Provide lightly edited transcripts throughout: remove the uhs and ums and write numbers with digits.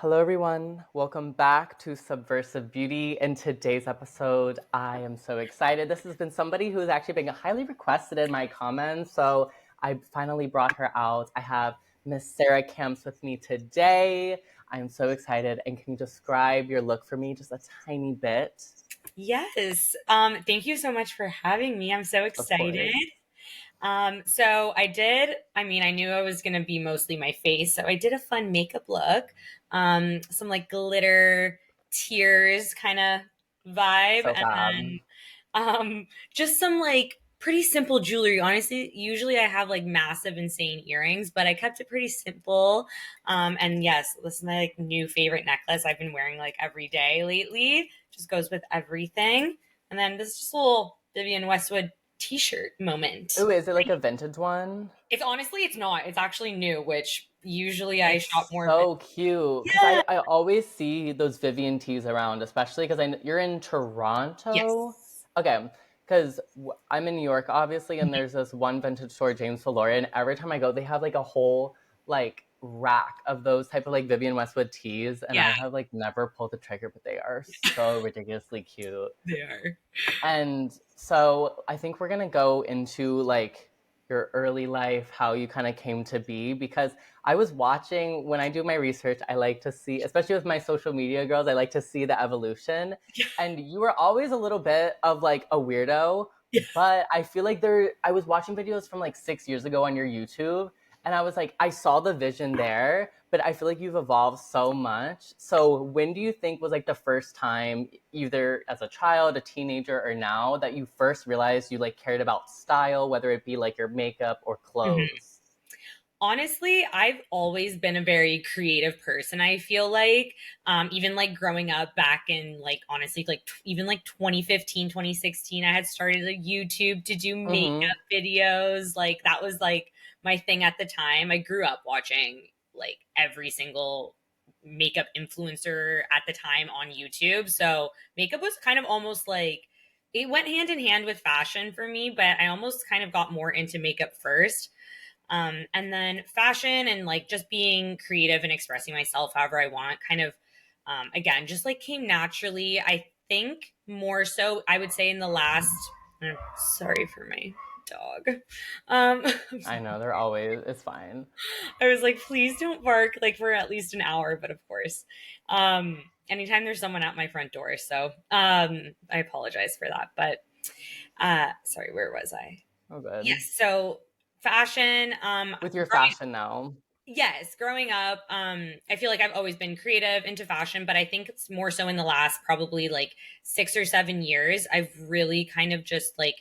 Hello, everyone. Welcome back to Subversive Beauty. In today's episode, I am so excited. This has been somebody who's actually been highly requested in my comments, so I finally brought her out. I have Miss Sara Campz with me today. I'm so excited. And can you describe your look for me just a tiny bit? Yes. Thank you so much for having me. I'm so Of excited. course. I knew I was gonna be mostly my face, so I did a fun makeup look. Some like glitter tears kind of vibe, So and fab. then just some like pretty simple jewelry. Honestly, usually I have like massive, insane earrings, but I kept it pretty simple. And yes, this is my like new favorite necklace I've been wearing like every day lately. Just goes with everything. And then this is just a little Vivian Westwood t-shirt moment. Ooh, is it like a vintage one? It's not. It's actually new, which usually I shop It's more. so cute because Yeah. I always see those Vivian tees around, especially because you're in Yes. Toronto. Okay, because I'm in New York, obviously, and there's this one vintage store, James Valora, and every time I go, they have like a whole like rack of those type of like Vivian Westwood tees, and Yeah, I have like never pulled the trigger, but they are so ridiculously cute. they are. And so I think we're gonna go into like your early life, how you kind of came to be, because I was watching when I do my research, I like to see, especially with my social media girls, I like to see the evolution. And you were always a little bit of like a weirdo, Yeah. but I feel like I was watching videos from like 6 years ago on your YouTube, and I was like, I saw the vision there, but I feel like you've evolved so much. So when do you think was like the first time, either as a child, a teenager, or now, that you first realized you like cared about style, whether it be like your makeup or Mhm. clothes? Honestly, I've always been a very creative person. I feel like, even like growing up back in like, honestly, like even like 2015, 2016, I had started a YouTube to do Mm-hmm. makeup videos. Like that was like my thing at the time. I grew up watching like every single makeup influencer at the time on YouTube. So makeup was kind of almost like, it went hand in hand with fashion for me, but I almost kind of got more into makeup first. And then fashion and like just being creative and expressing myself however I want kind of, again, just like came naturally. I think more so, I would say in the last, sorry for my dog. Um, I know they're always, it's fine. I was like, please don't bark like for at least an hour, but of course, anytime there's someone at my front door. So I apologize for that. But sorry, where was I? Oh, good. Yes. So fashion, With your fashion now. yes, growing up, I feel like I've always been creative into fashion, but I think it's more so in the last probably like 6 or 7 years. I've really kind of just like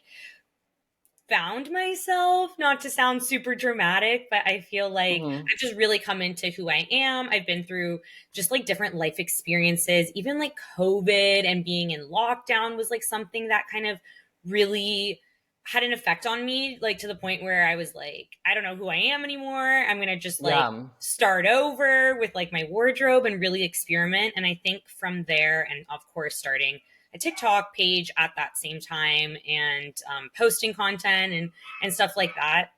found myself, not to sound super dramatic, but I feel like Mm-hmm. I've just really come into who I am. I've been through just like different life experiences, even like COVID and being in lockdown was like something that kind of really had an effect on me, like to the point where I was like, I don't know who I am anymore. I'm going to just like Yeah. start over with like my wardrobe and really experiment. And I think from there, and of course, starting a TikTok page at that same time and posting content and stuff like that.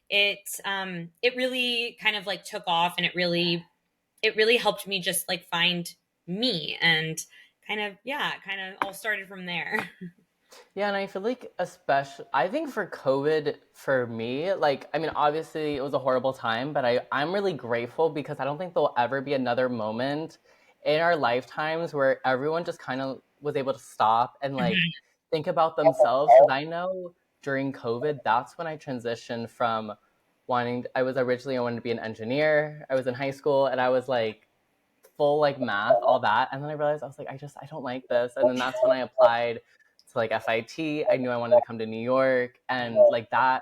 It really kind of like took off, and it really helped me just like find me and kind of all started from there. Yeah, and I feel like, especially, I think for COVID, for me, like, I mean, obviously it was a horrible time, but I'm really grateful because I don't think there'll ever be another moment in our lifetimes where everyone just kind of was able to stop and like think about themselves. Because I know during COVID, that's when I transitioned from I was originally, I wanted to be an engineer. I was in high school and I was like, full like math, all that. And then I realized I was like, I don't like this. And then that's when I applied to like FIT. I knew I wanted to come to New York. And like that,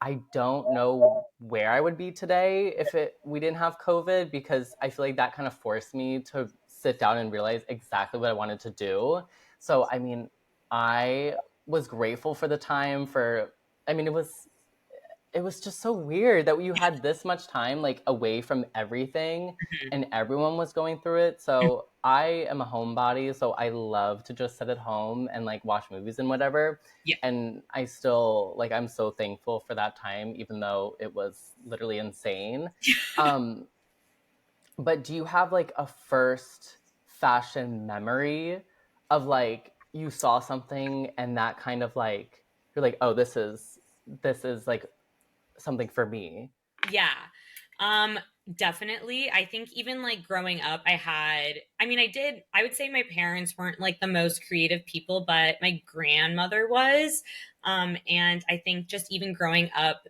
I don't know where I would be today if it we didn't have COVID, because I feel like that kind of forced me to sit down and realize exactly what I wanted to do. So I mean, I was grateful for the time for I mean it was just so weird that you had this much time like away from everything and everyone was going through it. So I am a homebody, so I love to just sit at home and like watch movies and whatever. Yeah. And I still like I'm so thankful for that time, even though it was literally insane. Um, But do you have like a first fashion memory of like you saw something and that kind of like you're like, oh, this is like something for me. Yeah. Um, Definitely. I think even like growing up, I would say my parents weren't like the most creative people, but my grandmother was. And I think just even growing up,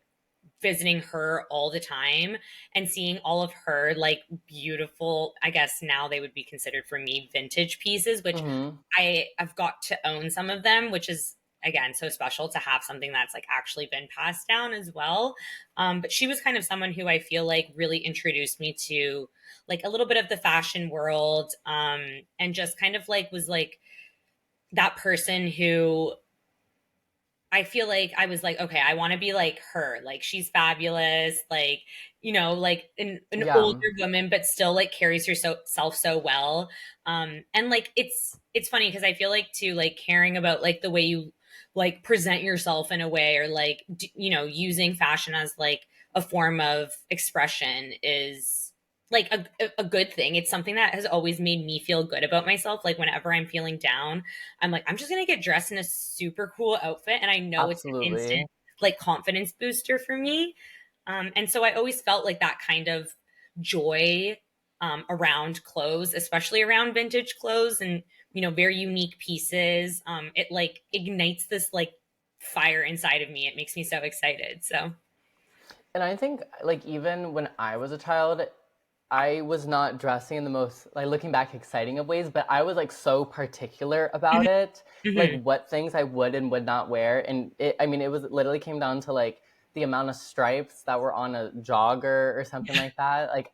visiting her all the time and seeing all of her like beautiful, I guess now they would be considered for me vintage pieces, which Mm-hmm. I've got to own some of them, which is again so special to have something that's like actually been passed down as well. But she was kind of someone who I feel like really introduced me to like a little bit of the fashion world, and just kind of like was like that person who I feel like I was like, okay, I want to be like her. Like she's fabulous. Like, like an older Yeah, woman, but still like carries herself so well. And like it's funny because I feel like too like caring about like the way you like present yourself in a way, or like using fashion as like a form of expression is like a good thing. It's something that has always made me feel good about myself. Like whenever I'm feeling down, I'm like, I'm just gonna get dressed in a super cool outfit, and I know it's an instant absolutely. like confidence booster for me. And so I always felt like that kind of joy around clothes, especially around vintage clothes and very unique pieces. It like ignites this like fire inside of me. It makes me so excited. So And I think like even when I was a child, I was not dressing in the most like looking back exciting of ways, but I was like so particular about Mhm, it, like mhm. what things I would and would not wear. And I mean, it was literally came down to like the amount of stripes that were on a jogger or something like that. Like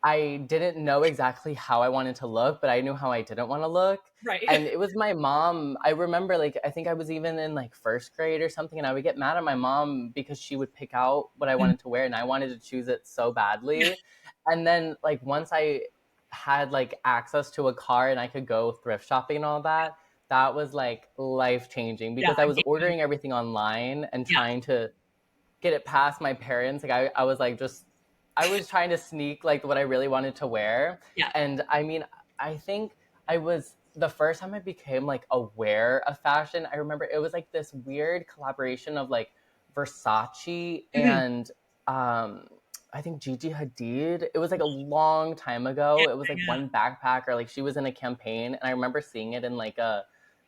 I didn't know exactly how I wanted to look, but I knew how I didn't want to look. Right. And it was my mom. I remember, like, I think I was even in like first grade or something, and I would get mad at my mom because she would pick out what I wanted to wear, and I wanted to choose it so badly. And then, like, once I had like access to a car and I could go thrift shopping and all that, that was like life changing Yeah. because I was ordering everything online and Yeah. trying to get it past my parents. Like I was like just I was trying to sneak like what I really wanted to wear. Yeah. And I mean, I think I was the first time I became like aware of fashion. I remember it was like this weird collaboration of like Versace Mhm. and um I think Gigi Hadid. It was like a long time ago. It was like Yeah. one backpack or like she was in a campaign and I remember seeing it in like a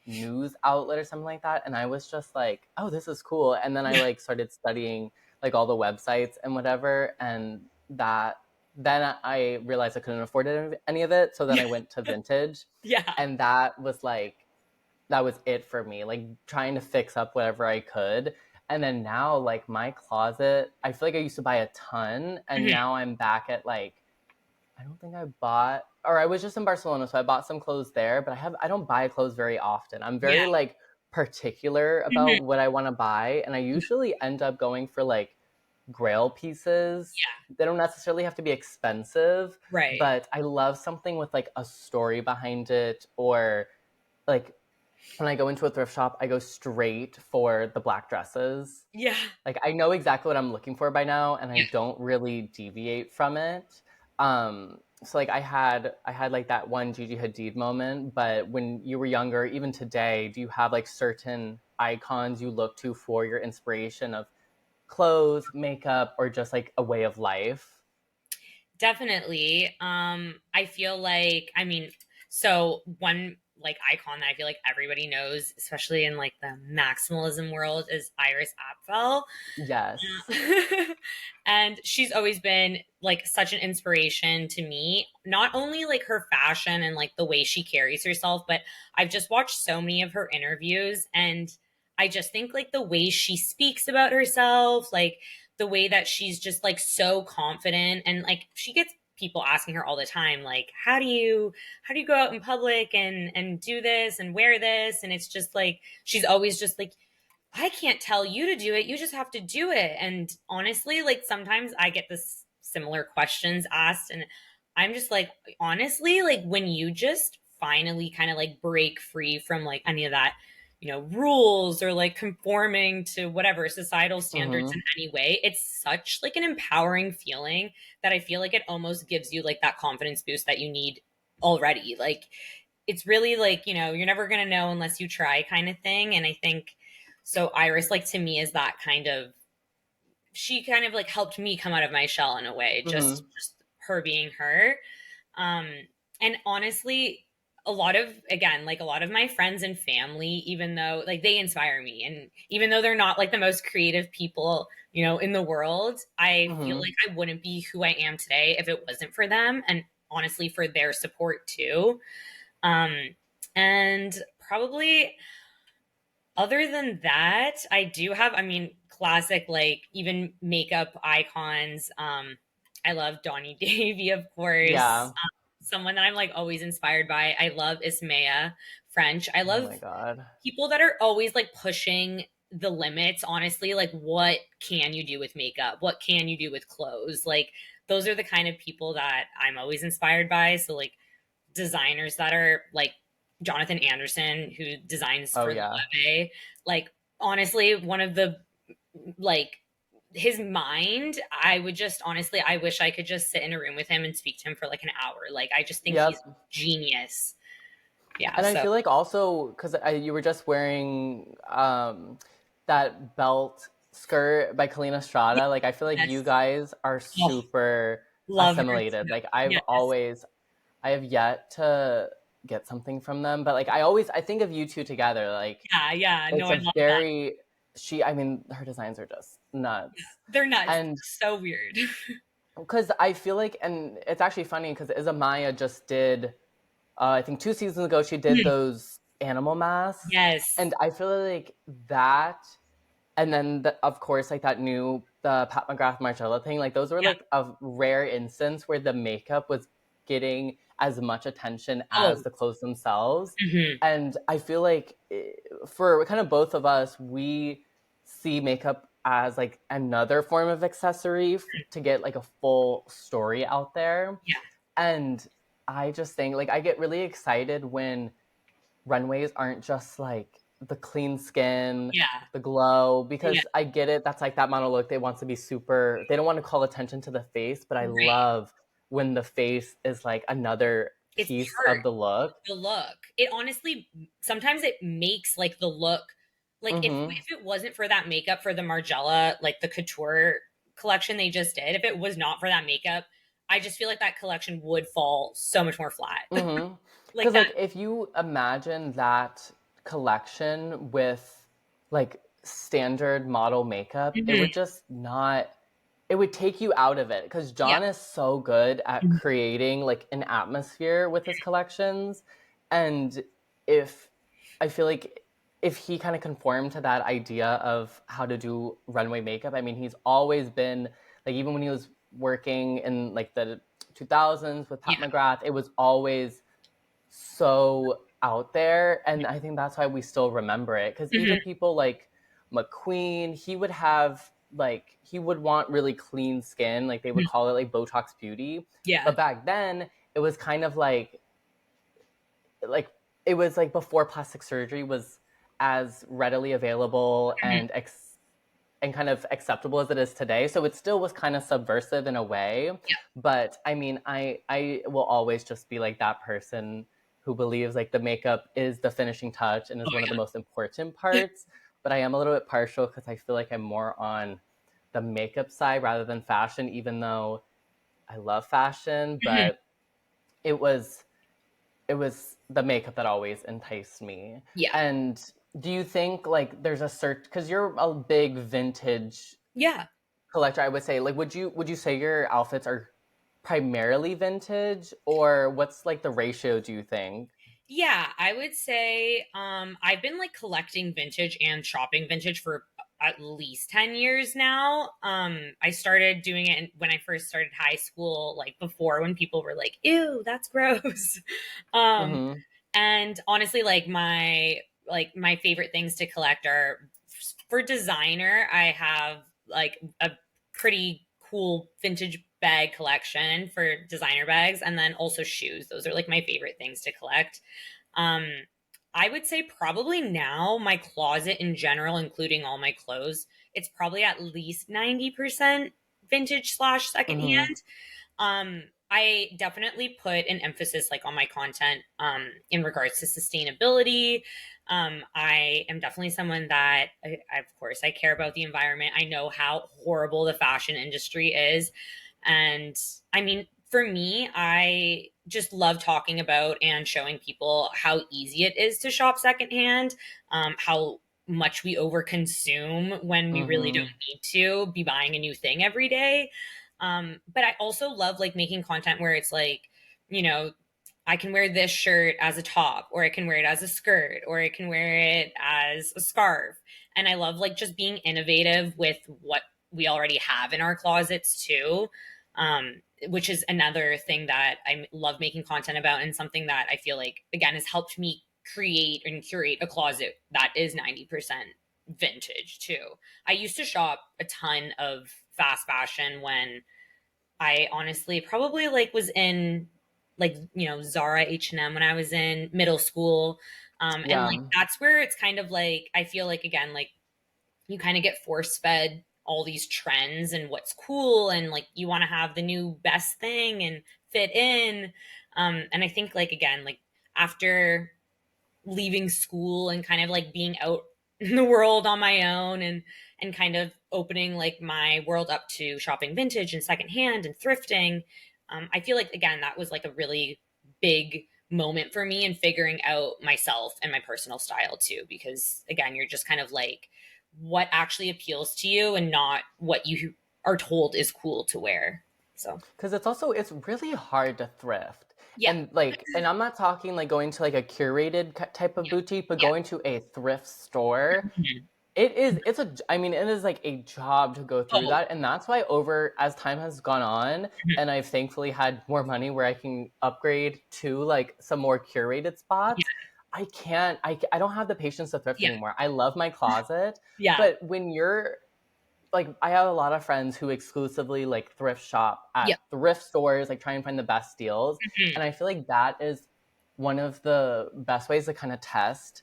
news outlet or something like that and I was just like, oh, this is cool. And then I Yeah. like started studying like all the websites and whatever, and that then I realized I couldn't afford any of it, so then Yeah. I went to vintage, Yeah. and that was it for me, like trying to fix up whatever I could. And then now like my closet, I feel like I used to buy a ton and Mhm. now I'm back at like I don't think I bought, or I was just in Barcelona, so I bought some clothes there, but I don't buy clothes very often. I'm Yeah. very like particular Mhm. about what I want to buy, and I usually end up going for like grail pieces. Yeah. They don't necessarily have to be expensive, Right. but I love something with like a story behind it, or like when I go into a thrift shop, I go straight for the black dresses. Yeah. Like I know exactly what I'm looking for by now and I Yeah. don't really deviate from it. So like I had like that one Gigi Hadid moment, but when you were younger, even today, do you have like certain icons you look to for your inspiration of clothes, makeup, or just like a way of life? Definitely. I feel like, so one like icon that I feel like everybody knows, especially in like the maximalism world, is Iris Apfel. Yes. And she's always been like such an inspiration to me, not only like her fashion and like the way she carries herself, but I've just watched so many of her interviews, and I just think like the way she speaks about herself, like the way that she's just like so confident, and like she gets people asking her all the time like, how do you go out in public and do this and wear this, and it's just like she's always just like, I can't tell you to do it. You just have to do it. And honestly, like sometimes I get this similar questions asked, and I'm just like, honestly, like when you just finally kind of like break free from like any of that rules or like conforming to whatever societal standards Mm-hmm. in any way. It's such like an empowering feeling that I feel like it almost gives you like that confidence boost that you need already. Like it's really like, you're never going to know unless you try kind of thing. And I think so Iris, like to me, is that kind of, she kind of like helped me come out of my shell in a way, just Mm-hmm. just her being her. um and honestly, a lot of, again, like a lot of my friends and family, even though like they inspire me, and even though they're not like the most creative people in the world, I feel Mm-hmm. like I wouldn't be who I am today if it wasn't for them, and honestly for their support too. um and probably other than that, I do have, I mean, classic, like even makeup icons. I love Donnie Davy, of course. Yeah. Someone that I'm like always inspired by. I love Ismaya French. I Oh love my God. people that are always like pushing the limits, honestly. Like, what can you do with makeup? What can you do with clothes? Like, those are the kind of people that I'm always inspired by. So, like, designers that are like Jonathan Anderson, who designs Oh for yeah. Loewe. Like, honestly, one of the, like, his mind, I would just honestly, I wish I could just sit in a room with him and speak to him for like an hour. Like, I just think he's Yep. genius. Yeah. And I So, feel like also because you were just wearing that belt skirt by Kalina Strada, like I feel like you yes. guys are Oh, super love her assimilated. too. Like Yes. I have yet to get something from them, but like I think of you two together. Like Yeah. Yeah. No, it's I a love that. very I mean, her designs are just nuts. They're nuts. And So weird. because I feel like, and it's actually funny because Izamaya just did, I think 2 seasons ago, she did those animal masks. Yes. And I feel like that, and then of course, like that new, the Pat McGrath Margiela thing, like those were Yeah. like a rare instance where the makeup was getting as much attention as Oh. the clothes themselves. Mhm. And I feel like for kind of both of us, we see makeup as like another form of accessory to get like a full story out there. Yeah. And I just think like I get really excited when runways aren't just like the clean skin, Yeah. the glow, Yeah. because I get it. That's like that model look. They want to be super, they don't want to call attention to the face, but I Right. love when the face is like another It's piece part of the look. the look. It honestly, sometimes it makes like the look, like Mm-hmm. if it wasn't for that makeup for the Margiela, like the couture collection they just did, if it was not for that makeup, I just feel like that collection would fall so much more flat. Mm-hmm. Like Because that. like if you imagine that collection with like standard model makeup, it Mhm. would just not, it would take you out of it because Yeah. John is so good at creating like an atmosphere with his collections. And if I feel like if he kind of conformed to that idea of how to do runway makeup, I mean, he's always been like, even when he was working in like the 2000s with Pat Yeah. McGrath, it was always so out there. And I think that's why we still remember it. Because Mhm. even people like McQueen, he would have like, he would want really clean skin. Like they would call it like Botox beauty. Yeah. But back then, it was kind of like, it was like before plastic surgery was as readily available Mhm. and kind of acceptable as it is today. So it still was kind of subversive in a way. Yeah. But I mean, I will always just be like that person who believes like the makeup is the finishing touch and is Oh one of the yeah. most important parts. But I am a little bit partial because I feel like I'm more on the makeup side rather than fashion, even though I love fashion. Mhm. But it was it was the makeup that always enticed me. Yeah. And do you think like there's a search because you're a big vintage Yeah. collector, I would say, like would you say your outfits are primarily vintage or what's like the ratio do you think? Yeah, I would say I've been like collecting vintage and shopping vintage for at least 10 years now. I started doing it when I first started high school, like before when people were like, "Ew, that's gross." um Mm-hmm. and honestly, like my favorite things to collect are, for designer, I have like a pretty cool vintage bag collection for designer bags, and then also shoes. Those are like my favorite things to collect. um I would say probably now my closet in general, including all my clothes, it's probably at least 90% vintage slash Mm-hmm. secondhand. I definitely put an emphasis like on my content in regards to sustainability. I am definitely someone that of course I care about the environment. I know how horrible the fashion industry is. And I mean, for me, I just love talking about and showing people how easy it is to shop secondhand, how much we overconsume when we really don't Mm-hmm. need to be buying a new thing every day. But I also love like making content where it's like, you know, I can wear this shirt as a top, or I can wear it as a skirt, or I can wear it as a scarf. And I love like just being innovative with what we already have in our closets too. Which is another thing that I love making content about, and something that I feel like again has helped me create and curate a closet that is 90% vintage too. I used to shop a ton of fast fashion when I honestly probably like was in like, Zara, H&M when I was in middle school. And like Yeah. that's where it's kind of like I feel like again like you kind of get force fed all these trends and what's cool, and like you want to have the new best thing and fit in. And I think like again like after leaving school and kind of like being out in the world on my own, and kind of opening like my world up to shopping vintage and secondhand and thrifting, I feel like again that was like a really big moment for me in figuring out myself and my personal style too, because again you're just kind of like what actually appeals to you and not what you are told is cool to wear. So Because it's really hard to thrift. yeah. And like, and I'm not talking like going to like a curated type of Yeah. boutique, but Yeah. going to a thrift store. Mhm. I mean, it is like a job to go through Oh. that. And that's why over as time has gone on, Mhm. and I've thankfully had more money where I can upgrade to like some more curated Yeah. spots. I don't have the patience to thrift Yeah. anymore. I love my closet, Yeah. but when you're like, I have a lot of friends who exclusively like thrift shop at Yeah. thrift stores, like try and find the best deals. Mhm. And I feel like that is one of the best ways to kind of test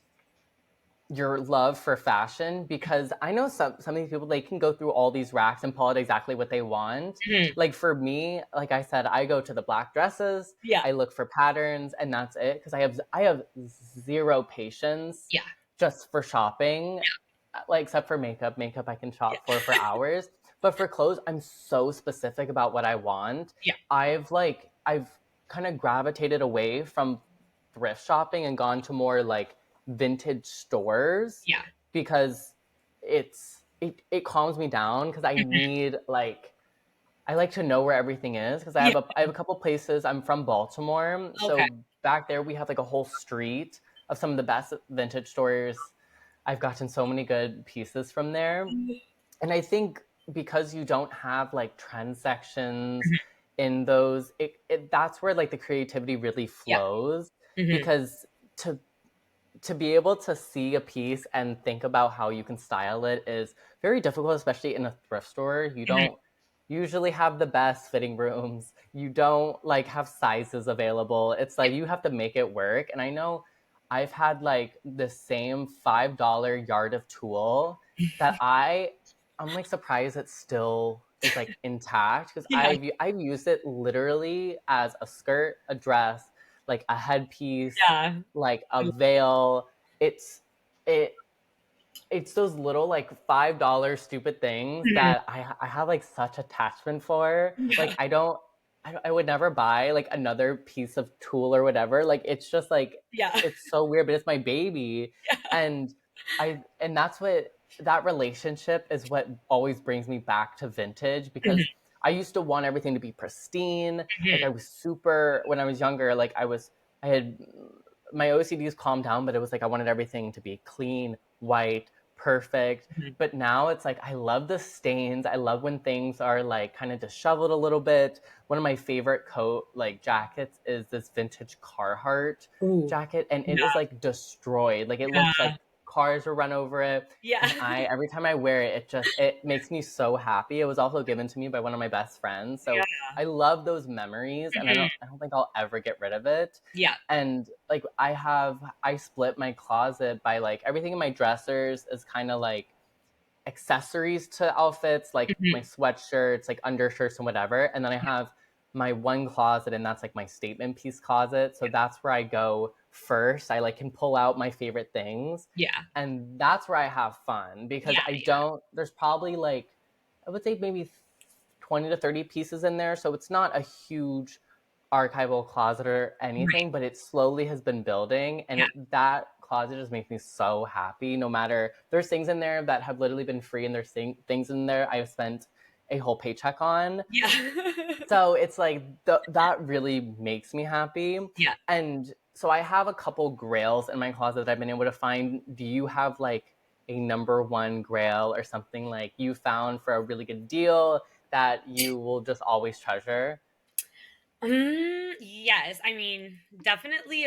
your love for fashion, because I know some of these people, they can go through all these racks and pull out exactly what they want. Mhm. Like for me, like I said, I go to the black dresses, Yeah. I look for patterns, and that's it, because I have zero patience Yeah. just for shopping, like except for makeup. Makeup I can Yeah. shop for hours, but for clothes I'm so specific about what I want. Yeah. I've kind of gravitated away from thrift shopping and gone to more like vintage stores, Yeah. because it calms me down, because I Mhm. need like, I like to know where everything is, because Yeah. I have a couple places. I'm from Baltimore, Okay. so back there we have like a whole street of some of the best vintage stores. I've gotten so many good pieces from there. And I think because you don't have like trend sections Mhm. in those, that's where like the creativity really Yeah. flows, Mhm. because to to be able to see a piece and think about how you can style it is very difficult, especially in a thrift store. You Mhm. don't usually have the best fitting rooms. You don't like have sizes available. It's Yeah. like you have to make it work. And I know I've had like the same $5 yard of tulle that I'm like surprised it still is like intact, because Yeah. I've used it literally as a skirt, a dress, like a headpiece, Yeah. like a veil. It's it it's those little like $5 stupid things Mhm. that I have like such attachment for. Yeah. Like I would never buy like another piece of tool or whatever. Like it's just like, Yeah. it's so weird, but it's my baby. Yeah. And that's what, that relationship is what always brings me back to vintage, Mhm. because I used to want everything to be pristine. Mhm. Like I was super, when I was younger, like I had, my OCD's calmed down, but it was like I wanted everything to be clean, white, perfect. Mhm. But now it's like I love the stains. I love when things are like kind of disheveled a little bit. One of my favorite coat like jackets is this vintage Carhartt Ooh. jacket, and it Yeah. is like destroyed. Like it looks like Yeah. cars will run over it. Yeah. And every time I wear it, it makes me so happy. It was also given to me by one of my best friends. Yeah. So I love those memories, and Mhm. I don't think I'll ever get rid of it. Yeah. And like I split my closet by like everything in my dressers is kind of like accessories to outfits, like my Mhm. sweatshirts, like undershirts and whatever. And then I have my one closet, and that's like my statement piece closet. So that's where I go first. I like can pull out my favorite things. Yeah. And that's where I have fun because Yeah. there's probably like, I would say maybe 20 to 30 pieces in there. So it's not a huge archival closet or Right. anything, but it slowly has been building, and Yeah. that closet just makes me so happy. No matter, there's things in there that have literally been free, and there's things in there I've spent a whole paycheck on. Yeah. So it's like that really makes me happy. Yeah. And so I have a couple grails in my closet that I've been able to find. Do you have like a number one grail or something like you found for a really good deal that you will just always treasure? Yes. I mean, definitely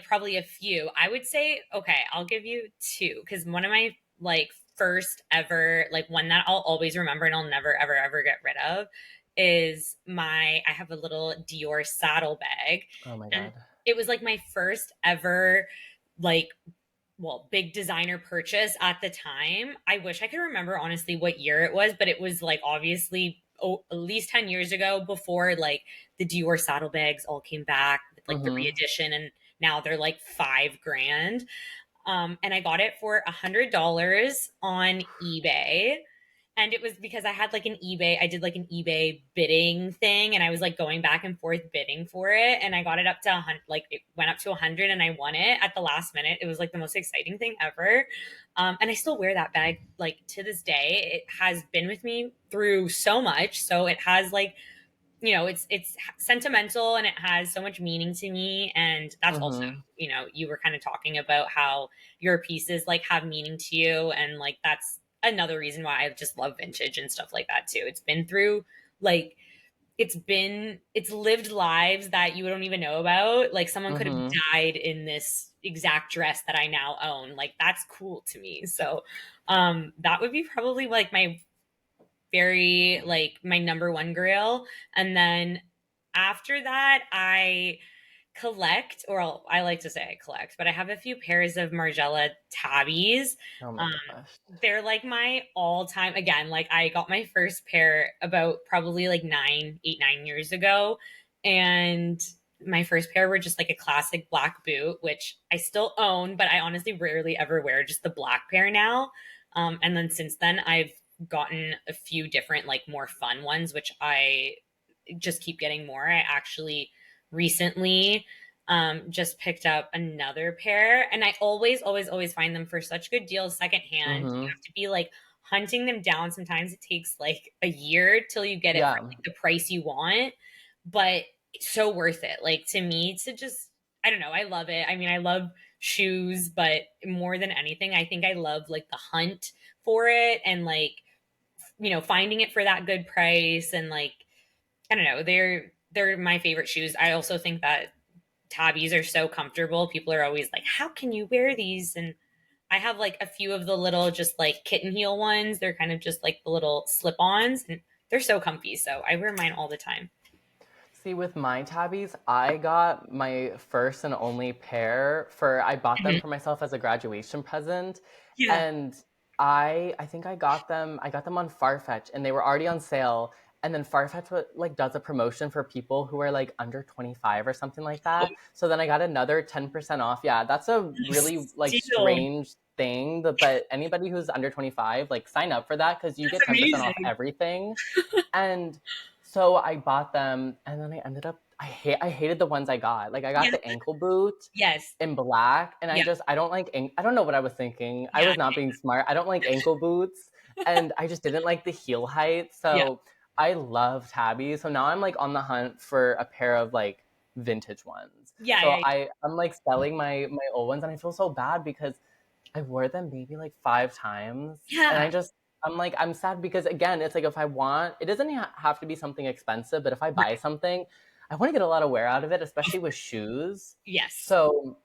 probably a few. I would say, okay, I'll give you two because one of my like first ever, like one that I'll always remember and I'll never, ever, ever get rid of is I have a little Dior saddle bag. Oh my And god. it was like my first ever, like, well, big designer purchase at the time. I wish I could remember honestly what year it was, but it was like obviously at least 10 years ago before like the Dior saddlebags all came back with like the Mm-hmm. re-edition, and now they're like 5 grand. And I got it for $100 on eBay. And it was because I had like I did like an eBay bidding thing, and I was like going back and forth bidding for it. And I got it up to 100, like it went up to 100, and I won it at the last minute. It was like the most exciting thing ever. And I still wear that bag like to this day. It has been with me through so much. So it has like, it's sentimental and it has so much meaning to me. And that's also, Mm-hmm. you were kind of talking about how your pieces like have meaning to you, and like that's another reason why I just love vintage and stuff like that too. It's been through like it's lived lives that you don't even know about. Like someone could have Mm-hmm. died in this exact dress that I now own. Like that's cool to me. So that would be probably like my number one grail. And then after that, I collect, or I like to say I collect, but I have a few pairs of Margiela tabbies. Oh my Um, gosh. they're like my all time, again, like I got my first pair about probably like 9 8 9 years ago. And my first pair were just like a classic black boot, which I still own, but I honestly rarely ever wear just the black pair now. And then since then, I've gotten a few different, like more fun ones, which I just keep getting more. I actually recently just picked up another pair, and I always, always, always find them for such good deals secondhand. You Mm-hmm. have to be like hunting them down. Sometimes it takes like a year till you get it for Yeah. like the price you want, but it's so worth it. Like to me, to just, I don't know, I love it. I mean, I love shoes, but more than anything, I think I love like the hunt for it, and like, finding it for that good price. And like, I don't know, they're my favorite shoes. I also think that tabbies are so comfortable. People are always like, "How can you wear these?" And I have like a few of the little just like kitten heel ones. They're kind of just like the little slip-ons, and they're so comfy. So I wear mine all the time. See, with my tabbies, I got my first and only pair I bought them Mhm. for myself as a graduation present. Yeah. And I think I got them on Farfetch, and they were already on sale. And then Farfetch like does a promotion for people who are like under 25 or something like Oh, that. So then I got another 10% off. Yeah, that's a really like steal. strange thing, but anybody who's under 25, like sign up for that because you That's get 10% off amazing. everything. And so I bought them, and then I hated the ones I got. Like I got Yeah. the ankle boot Yes. in black, and Yeah. I don't like I don't know what I was thinking. I Yeah. was not being smart. I don't like ankle boots, and I just didn't like the heel height. Yeah. So I love tabby. So now I'm like on the hunt for a pair of like vintage ones. Yeah. So Yeah. I'm like selling my old ones, and I feel so bad because I wore them maybe like 5 times, and Yeah. I'm like I'm sad because again, it's like if I want, it doesn't have to be something expensive, but if I buy Right. something, I want to get a lot of wear out of it, Of especially with course. shoes. Yes. So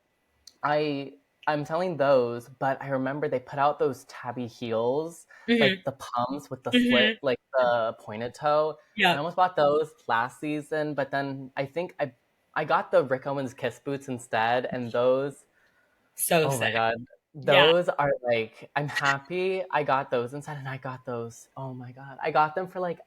I I'm selling those, but I remember they put out those tabby heels, Hmm. like the pumps with the Hmm. slit, like the pointed toe. I Yep. almost bought those last season, but then I think I got the Rick Owens Kiss boots instead, and those, So oh sick. my God, Yeah. those are like, I'm happy I got those instead, and I got those. Oh my God, I got them for like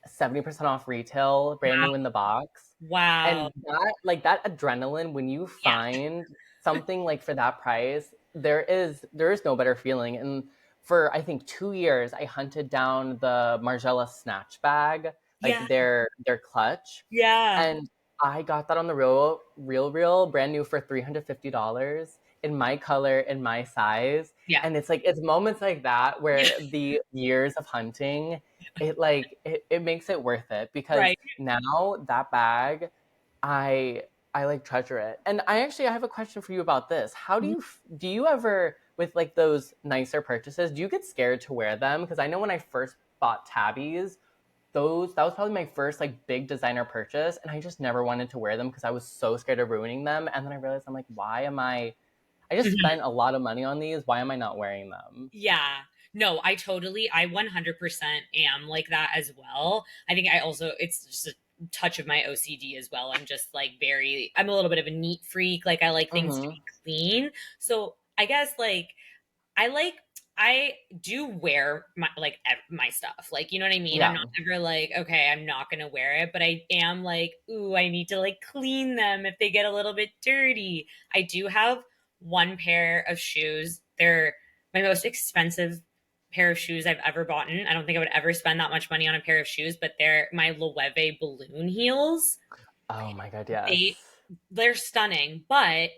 70% off retail, brand new in the box. Wow. And that, like that adrenaline, when you Yeah. find something like for that price, there is no better feeling. And for I think 2 years, I hunted down the Margiela snatch bag, Yeah. like their clutch, Yeah. and I got that on the real brand new for $350 in my color, in my size. Yeah. And it's like it's moments like that Yeah. where the years of hunting, it makes it worth it because Right. now that bag, I I like treasure it. And I have a question for you about this. How do you ever, with like those nicer purchases, do you get scared to wear them? Because I know when I first bought tabbies, those that was probably my first like big designer purchase, and I just never wanted to wear them because I was so scared of ruining them. And then I realized I'm like, why am I just Mhm. spent a lot of money on these. Why am I not wearing them? Yeah. No, I 100% am like that as well. I think I also, it's just a touch of my OCD as well. I'm just like I'm a little bit of a neat freak. Like I like things to Mm-hmm. be clean. So I guess like, I like I do wear my stuff. Like, you know what I mean? I'm not Yeah. ever like, okay, I'm not gonna wear it, but I am like, ooh, I need to like clean them if they get a little bit dirty. I do have one pair of shoes. They're my most expensive pair of shoes I've ever bought. I don't think I would ever spend that much money on a pair of shoes, but they're my Loewe balloon heels. Oh my God, They yes. they're stunning, but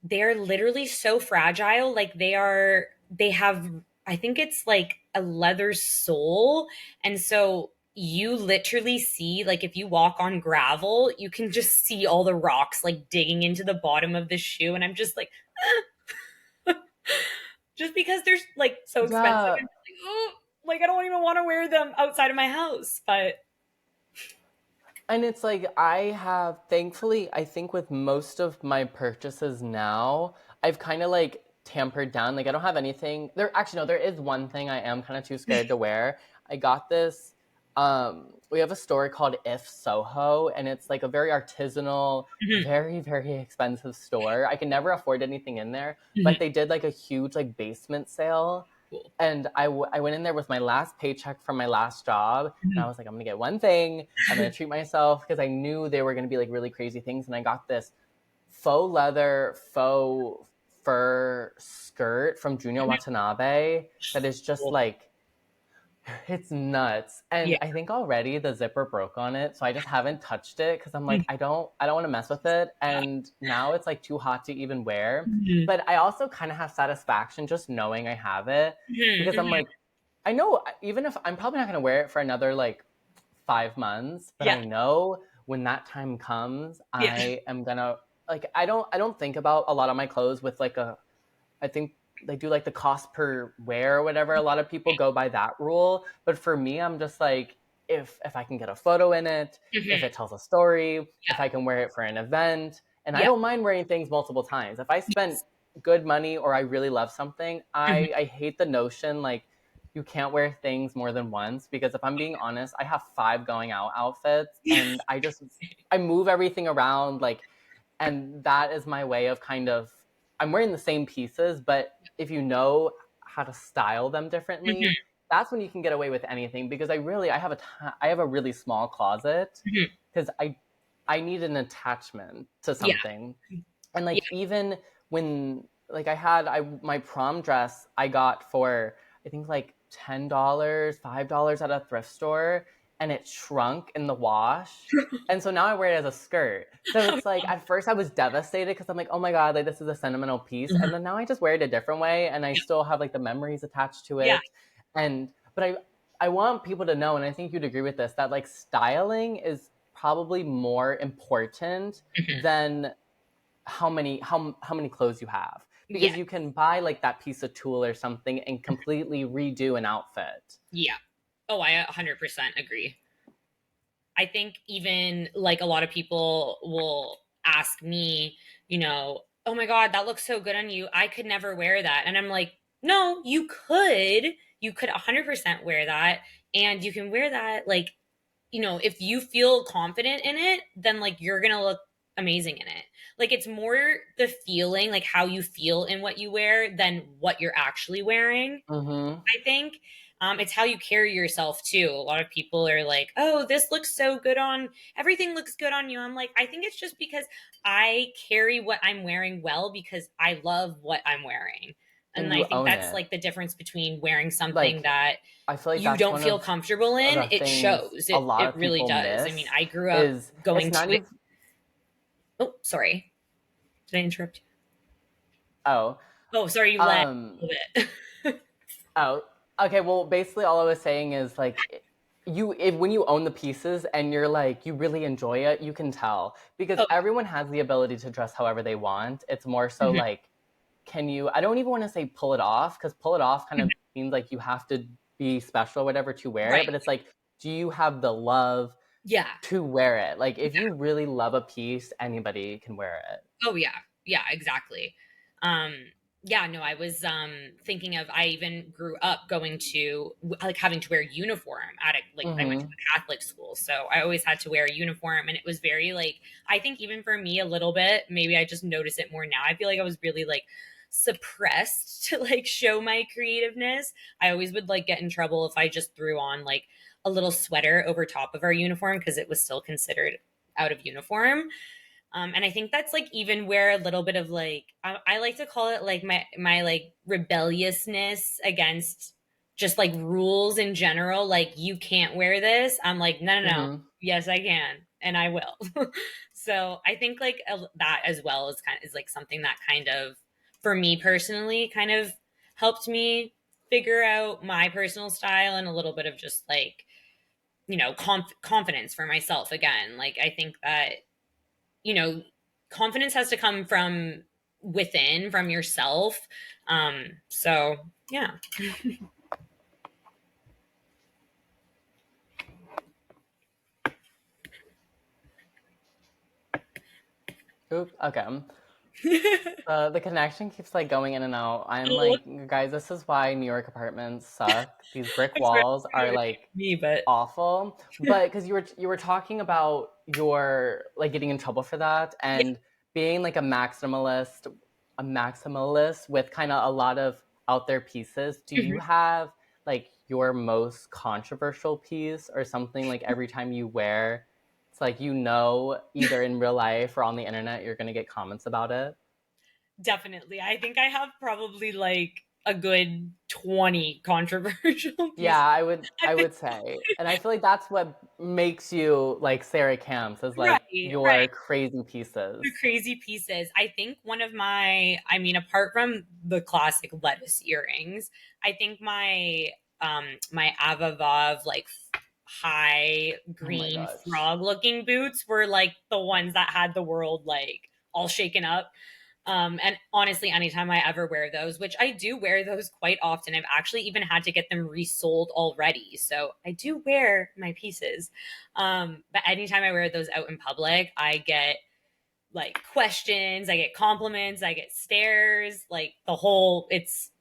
they're literally so fragile. Like they have, I think it's like a leather sole. And so you literally see, like, if you walk on gravel, you can just see all the rocks like digging into the bottom of the shoe. And I'm just like, just because they're like so expensive, Yeah. I'm just like, oh, like I don't even want to wear them outside of my house. But And it's like thankfully, I think with most of my purchases now, I've kind of like tampered down. Like I don't have anything. There actually no, there is one thing I am kind of too scared to wear. I got this. We have a store called If Soho, and it's like a very artisanal, Mhm, very expensive store. I can never afford anything in there, mhm, but they did like a huge like basement sale, cool. and I went in there with my last paycheck from my last job, and I Mhm, was like, I'm gonna get one thing. I'm gonna treat myself because I knew they were gonna be like really crazy things. And I got this faux leather, faux fur skirt from Junya mhm, Watanabe that is just cool. like it's nuts. And Yeah. I think already the zipper broke on it, so I just haven't touched it because I'm Mhm, like, I don't want to mess with it. And now it's like too hot to even wear. mhm, But I also kind of have satisfaction just knowing I have it mhm, because I'm mhm. like, I know even if I'm probably not gonna wear it for another like 5 months, but Yeah. I know when that time comes, Yeah. I am gonna like I don't think about a lot of my clothes with like a I think they do like the cost per wear or whatever. A lot of people go by that rule, but for me, I'm just like if I can get a photo in it, if Mhm. it tells a story, Yeah. if I can wear it for an event, and I Yeah. don't mind wearing things multiple times. If I spent Yes. good money or I really love something, Mhm. I hate the notion like you can't wear things more than once because if I'm being honest, I have five going out outfits and I move everything around like and that is my way of kind of I'm wearing the same pieces, but if you know how to style them differently, Mhm. that's when you can get away with anything because I have a really small closet Mhm. because I need an attachment to Yeah. something. And Yeah. like even when like I my prom dress I got for I think like $10, $5 at a thrift store, and it shrunk in the wash. And so now I wear it as a skirt. So Oh, it's like at first I was devastated because I'm like, oh my God, like this is a sentimental piece. mhm. And then now I just wear it a different way and I Yeah. still have like the memories attached to Yeah. it. And but I want people to know, and I think you'd agree with this, that like styling is probably more important Mhm. than how many clothes you have Yeah. because you can buy like that piece of tool or something and completely redo an outfit. Yeah. Oh, I 100% agree. I think even like a lot of people will ask me, you know, oh my God, that looks so good on you. I could never wear that. And I'm like, no, you could. You could 100% wear that. And you can wear that, like, if you feel confident in it, then like you're going to look amazing in it. Like it's more the feeling, like how you feel in what you wear than what you're actually wearing. Mm-hmm. I think it's how you carry yourself too. A lot of people are like, "Oh, this looks so good on everything looks good on you." I'm like, I think it's just because I carry what I'm wearing well because I love what I'm wearing. And And I you think own that's it. like the difference between wearing something Like, that I feel like you that's don't one feel of comfortable in. the It things shows. a It lot it of really people does. I mean, miss I grew up is it's going not to. even. Oh, sorry. Did I interrupt you? Oh, Oh, sorry. You led a um, little bit. oh, okay. Well, basically, all I was saying is like, if when you own the pieces and you're like you really enjoy it, you can tell because Oh everyone has the ability to dress however they want. It's more so yeah. like, can you? I don't even want to say pull it off because pull it off kind Mhm. of means like you have to be special or whatever to wear it. Right. But it's like, do you have the love Yeah. to wear it? Like, if you really love a piece, anybody can wear it. Oh yeah. Yeah, exactly. Um yeah, no, I was thinking of I even grew up going to like having to wear uniform at a like I went to Mm-hmm. a Catholic school. So I always had to wear a uniform and it was very like I think even for me a little bit, maybe I just notice it more now. I feel like I was really like suppressed to like show my creativeness. I always would like get in trouble if I just threw on like a little sweater over top of our uniform because it was still considered out of uniform. And I think that's like even where a little bit of like I like to call it like my like rebelliousness against just like rules in general. Like you can't wear this. I'm like no no no. Mm-hmm. Yes I can and I will. So I think like that as well is like something that kind of for me personally kind of helped me figure out my personal style and a little bit of just like confidence for myself again. Like I think that you know, confidence has to come from within, from yourself. So yeah. Oop. Okay. The connection keeps like going in and out. I'm Oh, like, guys, this is why New York apartments suck. These brick I swear walls it are would like be me, but awful. But because you were talking about your like getting in trouble for that yeah, and being like a maximalist with kind of a lot of out there pieces. Do you mhm. have like your most controversial piece or something like every time you wear? It's like either in real life or on the internet, you're gonna get comments about it. Definitely. I think I have probably like a good 20 controversial Yeah, pieces. I would say. And I feel like that's what makes you like Sarah Campz is Right, like right. your crazy pieces. The crazy pieces. I think one of I mean, apart from the classic lettuce earrings, I think my Avavav like high Oh my green gosh. frog looking boots were like the ones that had the world like all shaken up. And honestly, anytime I ever wear those, which I do wear those quite often, I've actually even had to get them resold already. So I do wear my pieces. But anytime I wear those out in public, I get like questions, I get compliments, I get stares, like the whole it's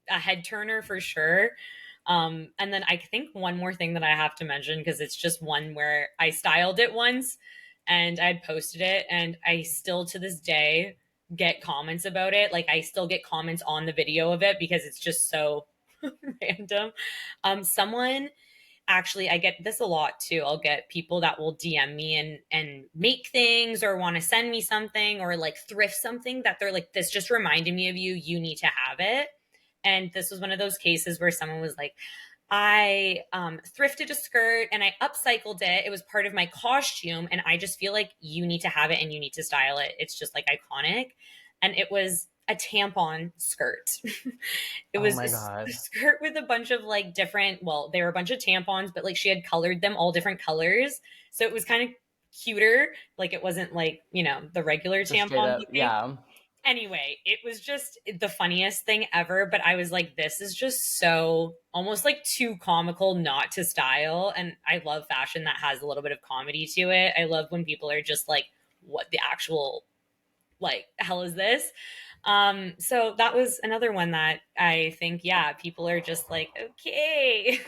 a head turner for sure. And then I think one more thing that I have to mention because it's just one where I styled it once and I had posted it and I still to this day get comments about it. Like I still get comments on the video of it because it's just so random. Someone actually I get this a lot too. I'll get people that will DM me and make things or want to send me something or like thrift something that they're like this just reminded me of you, you need to have it. And this was one of those cases where someone was like I thrifted a skirt and I upcycled it. It was part of my costume and I just feel like you need to have it and you need to style it. It's just like iconic. And it was a tampon skirt. It Oh was my a god. skirt with a bunch of like different, well, they were a bunch of tampons, but like she had colored them all different colors. So it was kind of cuter. Like it wasn't like, the regular Just straight tampon up, looking. yeah. Anyway, it was just the funniest thing ever. But I was like, this is just so almost like too comical not to style. And I love fashion that has a little bit of comedy to it. I love when people are just like, what the actual like hell is this? So that was another one that I think, yeah, people are just like, okay.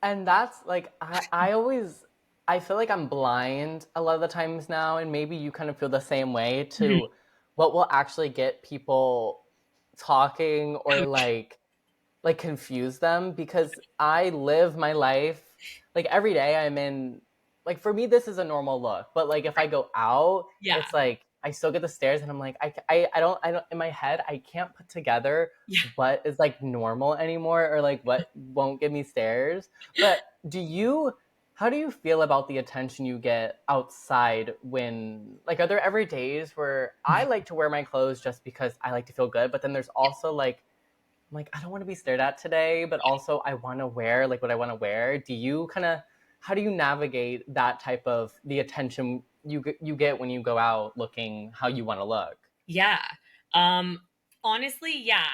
And that's like I always I feel like I'm blind a lot of the times now, and maybe you kind of feel the same way to what will actually get people talking or like confuse them because I live my life like every day I'm in like for me this is a normal look, but like if I go out, Yeah. it's like I still get the stares and I'm like I don't in my head I can't put together Yeah. what is like normal anymore or like what won't give me stares. But do you how do you feel about the attention you get outside when like are there ever days where I like to wear my clothes just because I like to feel good, but then there's also like I'm like, I don't want to be stared at today, but also I want to wear like what I want to wear. Do you kind of, how do you navigate that type of the attention you get when you go out looking how you want to look? Yeah. Um honestly, yeah,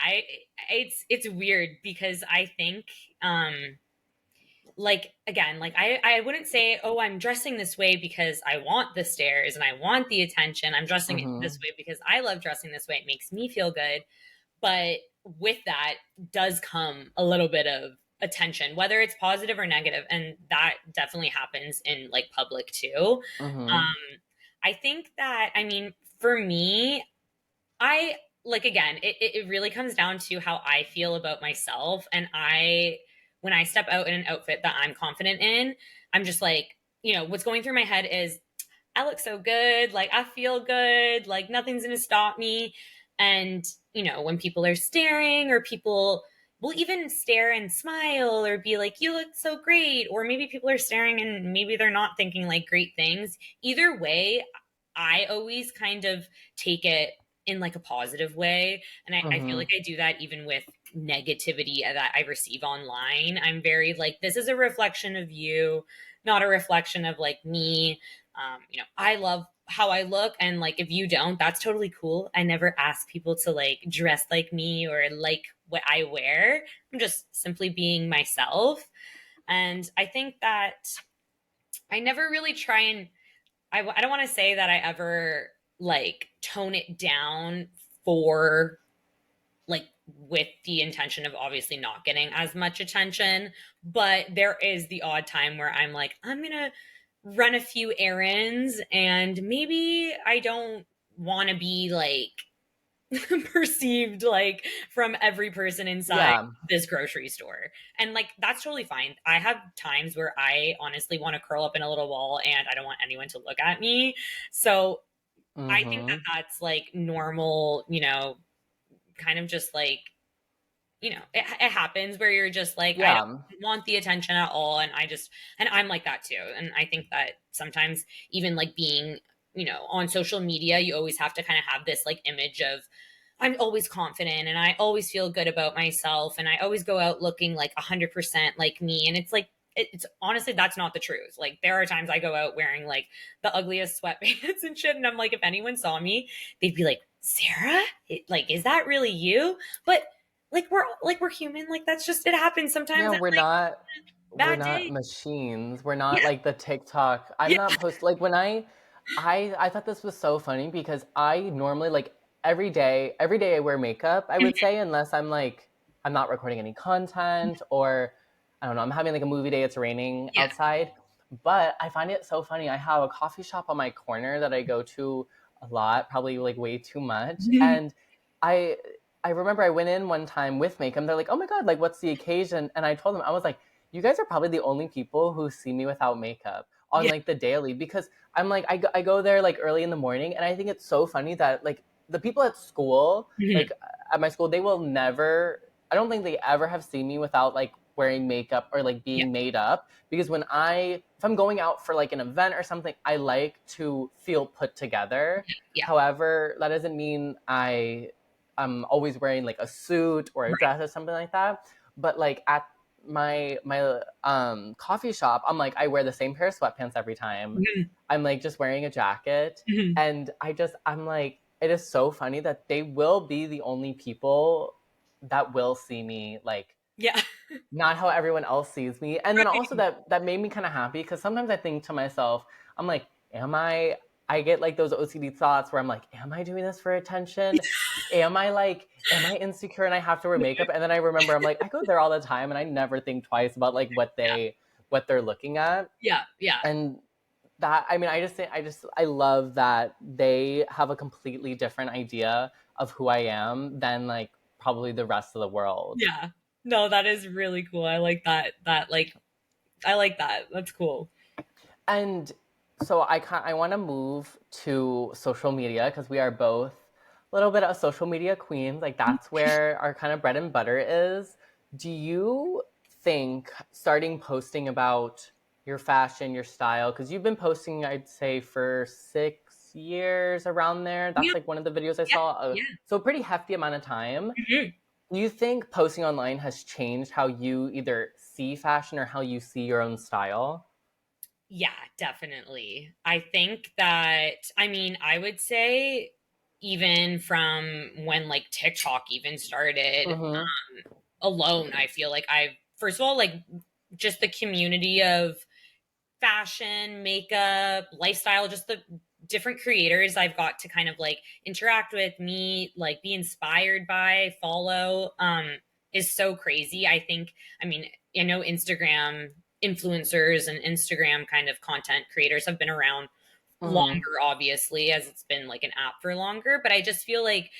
it's weird because I think like again, like I wouldn't say, oh, I'm dressing this way because I want the stares and I want the attention. I'm dressing it this Mm-hmm. way because I love dressing this way. It makes me feel good. But with that does come a little bit of attention, whether it's positive or negative, and that definitely happens in like public too. Mm-hmm. I think that, I mean, for me, I like again, it really comes down to how I feel about myself. And when I step out in an outfit that I'm confident in, I'm just like, what's going through my head is, I look so good. Like, I feel good. Like, nothing's going to stop me. And, when people are staring or people will even stare and smile or be like, you look so great. Or maybe people are staring and maybe they're not thinking like great things. Either way, I always kind of take it in like a positive way. And I feel Mm-hmm. like I do that even with negativity that I receive online. I'm very like, this is a reflection of you, not a reflection of like me. I love how I look, and like if you don't, that's totally cool. I never ask people to like dress like me or like what I wear. I'm just simply being myself. And I think that I never really try and I don't want to say that I ever like tone it down for like with the intention of obviously not getting as much attention, but there is the odd time where I'm like, I'm gonna run a few errands and maybe I don't want to be like perceived like from every person inside Yeah. this grocery store. And like that's totally fine. I have times where I honestly want to curl up in a little ball and I don't want anyone to look at me. So I think that Mm-hmm. that's like normal, kind of just like, it happens where you're just like, I don't Yeah. want the attention at all. And I'm like that too. And I think that sometimes even like being, on social media, you always have to kind of have this like image of, I'm always confident and I always feel good about myself. And I always go out looking like 100% like me. And it's like, it's honestly, that's not the truth. Like, there are times I go out wearing like the ugliest sweatpants and shit. And I'm like, if anyone saw me, they'd be like, Sarah, like, is that really you? But like we're human. Like, that's just, it happens Yeah, sometimes. And like, we're bad not day. machines. We're not Yeah. like the TikTok. I'm Yeah. not post like when I thought this was so funny because I normally like every day I wear makeup, I would say, unless I'm like I'm not recording any content or I don't know, I'm having like a movie day, it's raining Yeah. outside. But I find it so funny. I have a coffee shop on my corner that I go to a lot, probably like way too much. And I I remember I went in one time with makeup. They're like, "Oh my god, like what's the occasion?" And I told them I was like, "You guys are probably the only people who see me without makeup on Yeah. like the daily because I'm like I go there like early in the morning and I think it's so funny that like the people at school, Mhm. like at my school, they will never I don't think they ever have seen me without like wearing makeup or like Yeah. being made up because if I'm going out for like an event or something, I like to feel put together. Yeah. However, that doesn't mean I'm always wearing like a suit or a Right. dress or something like that. But like at my coffee shop, I'm like I wear the same pair of sweatpants every time. Mhm. I'm like just wearing a jacket, Mhm. and I'm like it is so funny that they will be the only people that will see me like Yeah. not how everyone else sees me. And then also Right. that made me kind of happy because sometimes I think to myself, I'm like, am I? I get like those OCD thoughts where I'm like, am I doing this for attention? Am I insecure and I have to wear makeup? And then I remember I'm like, I go there all the time and I never think twice about like what they're looking at. Yeah, yeah, And that, I mean, I love that they have a completely different idea of who I am than like probably the rest of the world. yeah. No, that is really cool. I like that. I like that. That's cool. And so I want to move to social media because we are both a little bit of social media queens. Like that's where our kind of bread and butter is. Do you think starting posting about your fashion, your style, because you've been posting, I'd say, for 6 years around there. That's Yeah, like one of the videos I yeah, saw. yeah. So a pretty hefty amount of time. Mhm. Do you think posting online has changed how you either see fashion or how you see your own style? Yeah, definitely. I think that, I mean, I would say even from when like TikTok even started, Mm-hmm. alone, I feel like I've, first of all, like just the community of fashion, makeup, lifestyle, just the different creators I've got to kind of like interact with, meet, like be inspired by, follow, is so crazy. I think, I mean, I know Instagram influencers and Instagram kind of content creators have been around Mm-hmm. longer, obviously, as it's been like an app for longer. But I just feel like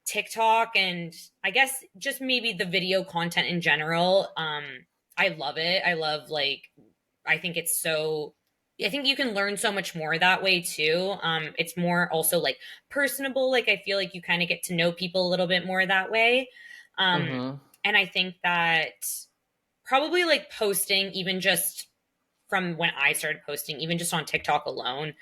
TikTok and I guess just maybe the video content in general, I love it. I love like I think it's so I think you can learn so much more that way too. It's more also like personable. Like I feel like you kind of get to know people a little bit more that way. Um, Mm-hmm. and I think that probably like posting, even just from when I started posting, even just on TikTok alone,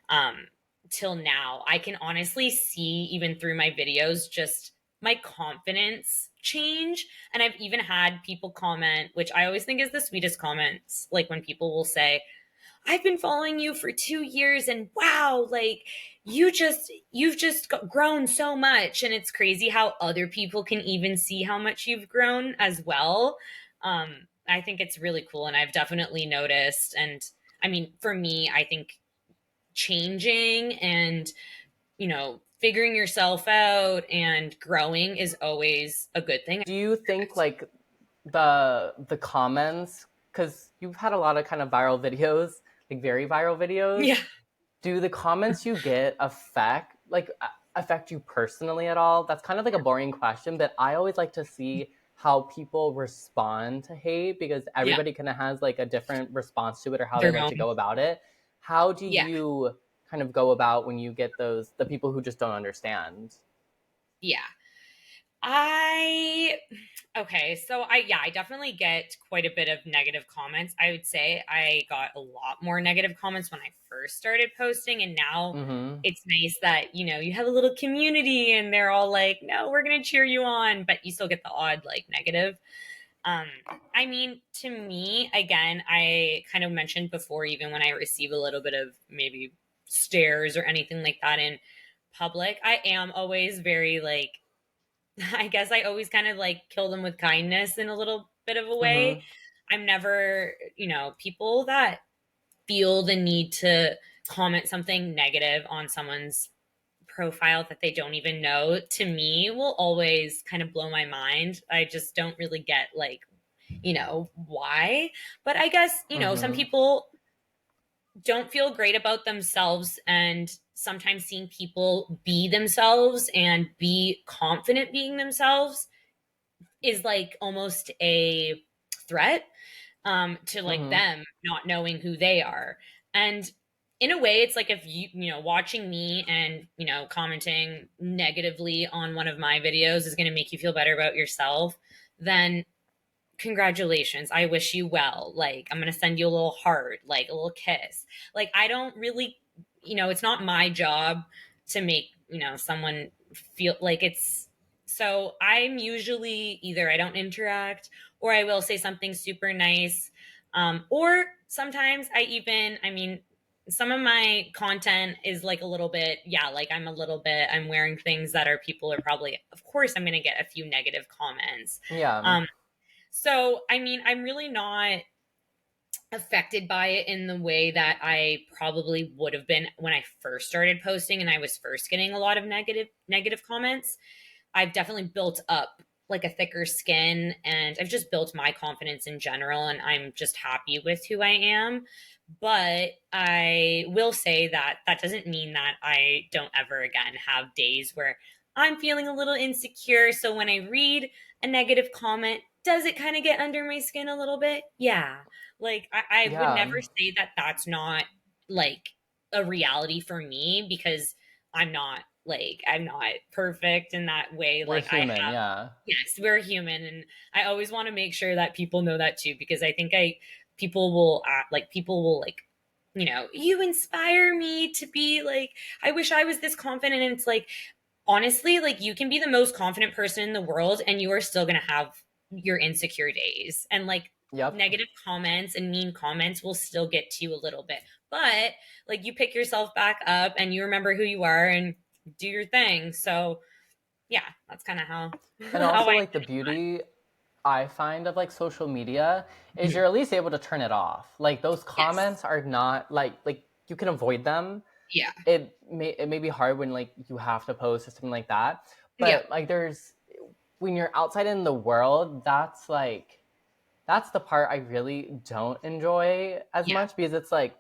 um, till now, I can honestly see even through my videos just my confidence change. And I've even had people comment, which I always think is the sweetest comments, like when people will say, I've been following you for 2 years and wow, like you've just grown so much. And it's crazy how other people can even see how much you've grown as well. I think it's really cool. And I've definitely noticed. And I mean, for me, I think changing and, figuring yourself out and growing is always a good thing. Do you think like the comments, because you've had a lot of kind of viral videos, like very viral videos, Yeah. do the comments you get affect you personally at all? That's kind of like a boring question, but I always like to see how people respond to hate because Yeah. everybody kind of has like a different response to it or how they Their like own. to go about it. How do Yeah. you kind of go about when you get the people who just don't understand? Yeah. I okay, so I definitely get quite a bit of negative comments. I would say I got a lot more negative comments when I first started posting, and now Mm-hmm. it's nice that, you have a little community and they're all like, "No, we're going to cheer you on," but you still get the odd like negative. Um I mean, to me, again, I kind of mentioned before, even when I receive a little bit of maybe stares or anything like that in public, I am always very like I guess I always kind of like kill them with kindness in a little bit of a way. Mm-hmm. I'm never, people that feel the need to comment something negative on someone's profile that they don't even know, to me will always kind of blow my mind. I just don't really get like, why. But I guess, some Mm-hmm. people don't feel great about themselves, and sometimes seeing people be themselves and be confident being themselves is like almost a threat, to like Mm-hmm. them not knowing who they are. And in a way, it's like if watching me and commenting negatively on one of my videos is going to make you feel better about yourself, then congratulations, I wish you well. Like, I'm going to send you a little heart, like a little kiss. Like, I don't really, it's not my job to make, someone feel like it's, so I'm usually either I don't interact or I will say something super nice. Or sometimes I mean, some of my content is like a little bit, yeah, like I'm wearing things that are people are probably, of course, I'm going to get a few negative comments. Yeah. Um, so, I mean, I'm really not, affected by it in the way that I probably would have been when I first started posting and I was first getting a lot of negative comments. I've definitely built up like a thicker skin, and I've just built my confidence in general, and I'm just happy with who I am. But I will say that that doesn't mean that I don't ever again have days where I'm feeling a little insecure. So when I read a negative comment, does it kind of get under my skin a little bit? Yeah. Like I would Yeah, never say that that's not like a reality for me, because I'm not perfect in that way. we're Like I human. have, Yeah. yes, we're human, and I always want to make sure that people know that too, because I think I people will people will like, you inspire me to be like, I wish I was this confident, and it's like, honestly, like, you can be the most confident person in the world and you are still going to have your insecure days, and like Yep. negative comments and mean comments will still get to you a little bit, but like you pick yourself back up and you remember who you are and do your thing. So yeah, that's kind of how And how also I like the beauty I find of like social media is Mhm. you're at least able to turn it off. Like those Yes. comments are not like you can avoid them. Yeah. It may be hard when like you have to post or something like that. Yeah. But like there's when you're outside in the world, that's the part I really don't enjoy as Yeah. much because it's like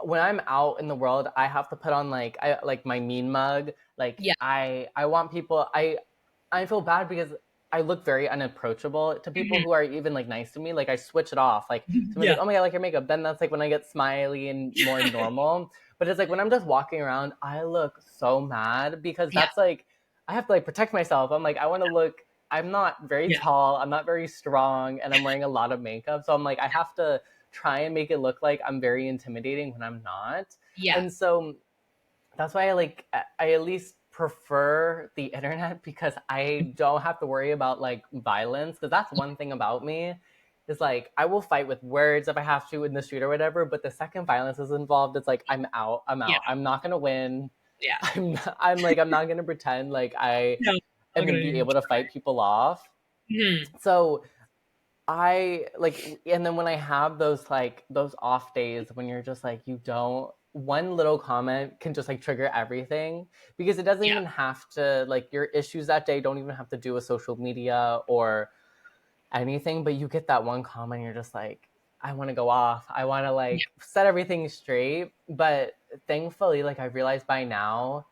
when I'm out in the world, I have to put on I like my mean mug. Like Yeah. I want people I feel bad because I look very unapproachable to people Mhm. who are even like nice to me. Like I switch it off. Like someone's like, Yeah. "Oh my god, I like your makeup." Then that's like when I get smiley and more normal. But it's like when I'm just walking around, I look so mad because Yeah. that's like I have to like protect myself. I'm like I want to look. I'm not very Yeah. tall. I'm not very strong, and I'm wearing a lot of makeup. So I'm like I have to try and make it look like I'm very intimidating when I'm not. Yeah. And so that's why I at least prefer the internet because I don't have to worry about like violence because that's one thing about me is like I will fight with words if I have to in the street or whatever, but the second violence is involved, it's like I'm out. I'm Yeah. out. I'm not gonna win. Yeah. I'm not gonna pretend like I No, am I'm gonna gonna be even able to try. fight people off. Mhm. So I like, and then when I have those off days when you're just like, you don't, one little comment can just like trigger everything because it doesn't Yeah. even have to, like, your issues that day don't even have to do with social media or anything, but you get that one comment, you're just like, I want to go off. I want to Yeah. like set everything straight. But thankfully, like, I realized by now,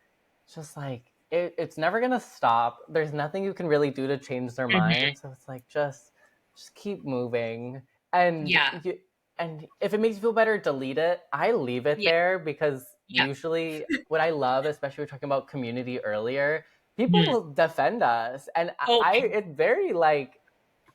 it's just like, it's never going to stop. There's nothing you can really do to change their Mhm. mind. So it's like, just keep moving. And Yeah. you, and if it makes you feel better, delete it. I leave it Yeah. there because Yeah. usually what I love, especially we're talking about community earlier, people Mhm. will defend us. And Oh it's very like,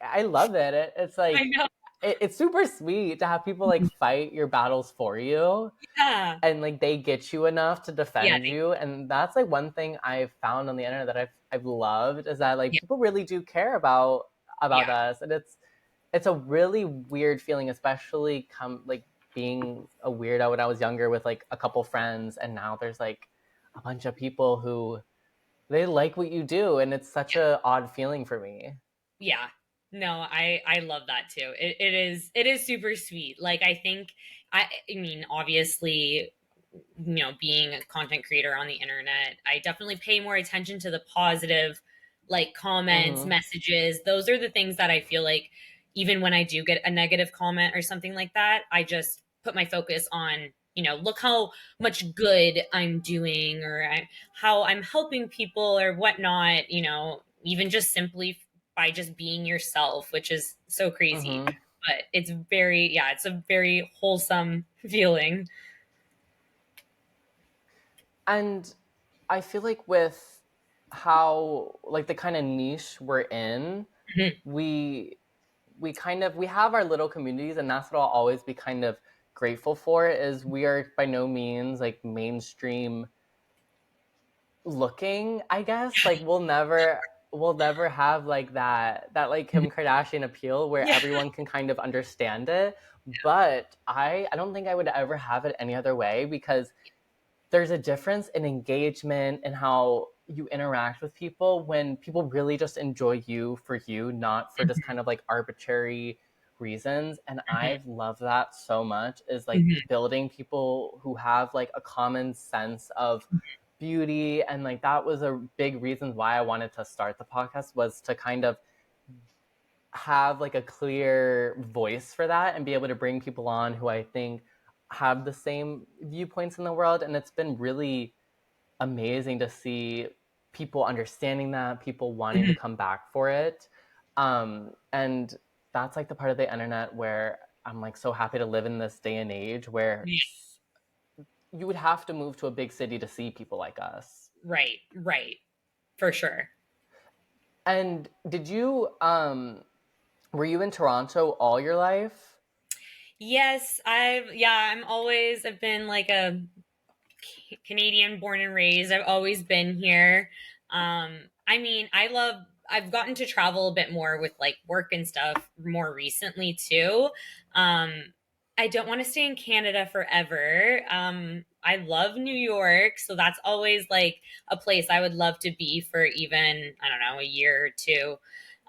I love it. It's I like know. it's super sweet to have people like Mhm. fight your battles for you Yeah. and like they get you enough to Yeah, defend you. And that's like one thing I've found on the internet that I've loved is that like yeah, people really do care about yeah, us. And it's a really weird feeling, especially come like being a weirdo when I was younger with like a couple friends and now there's like a bunch of people who they like what you do and it's such a odd feeling for me. yeah. No, I love that too. It is super sweet. Like, I mean, obviously, being a content creator on the internet, I definitely pay more attention to the positive, like, comments, Mhm. messages. Those are the things that I feel like, even when I do get a negative comment or something like that, I just put my focus on, look how much good I'm doing, or how I'm helping people or whatnot, even just simply by just being yourself, which is so crazy. Mhm. But it's a very wholesome feeling. And I feel like with how like the kind of niche we're in, Mhm. we we have our little communities and that's what I'll always be kind of grateful for is we are by no means like mainstream looking, I guess. Like we'll never have like that like Kim Kardashian appeal where Yeah. everyone can kind of understand it. But I don't think I would ever have it any other way because there's a difference in engagement and how you interact with people when people really just enjoy you for you, not for this kind of like arbitrary reasons. And Mhm. I've loved that so much, is like Mhm. building people who have like a common sense of beauty. And like that was a big reason why I wanted to start the podcast, was to kind of have like a clear voice for that and be able to bring people on who I think have the same viewpoints in the world. And it's been really amazing to see people understanding that, people wanting to Mhm. come back for it. And that's like the part of the internet where I'm like so happy to live in this day and age where Yeah. you would have to move to a big city to see people like us. Right. Right. For sure. And did you were you in Toronto all your life? Yes, I've been like a Canadian born and raised. I've always been here. I mean, I've gotten to travel a bit more with like work and stuff more recently too. Um, I don't want to stay in Canada forever. I love New York, so that's always like a place I would love to be for even, I don't know, a year or two.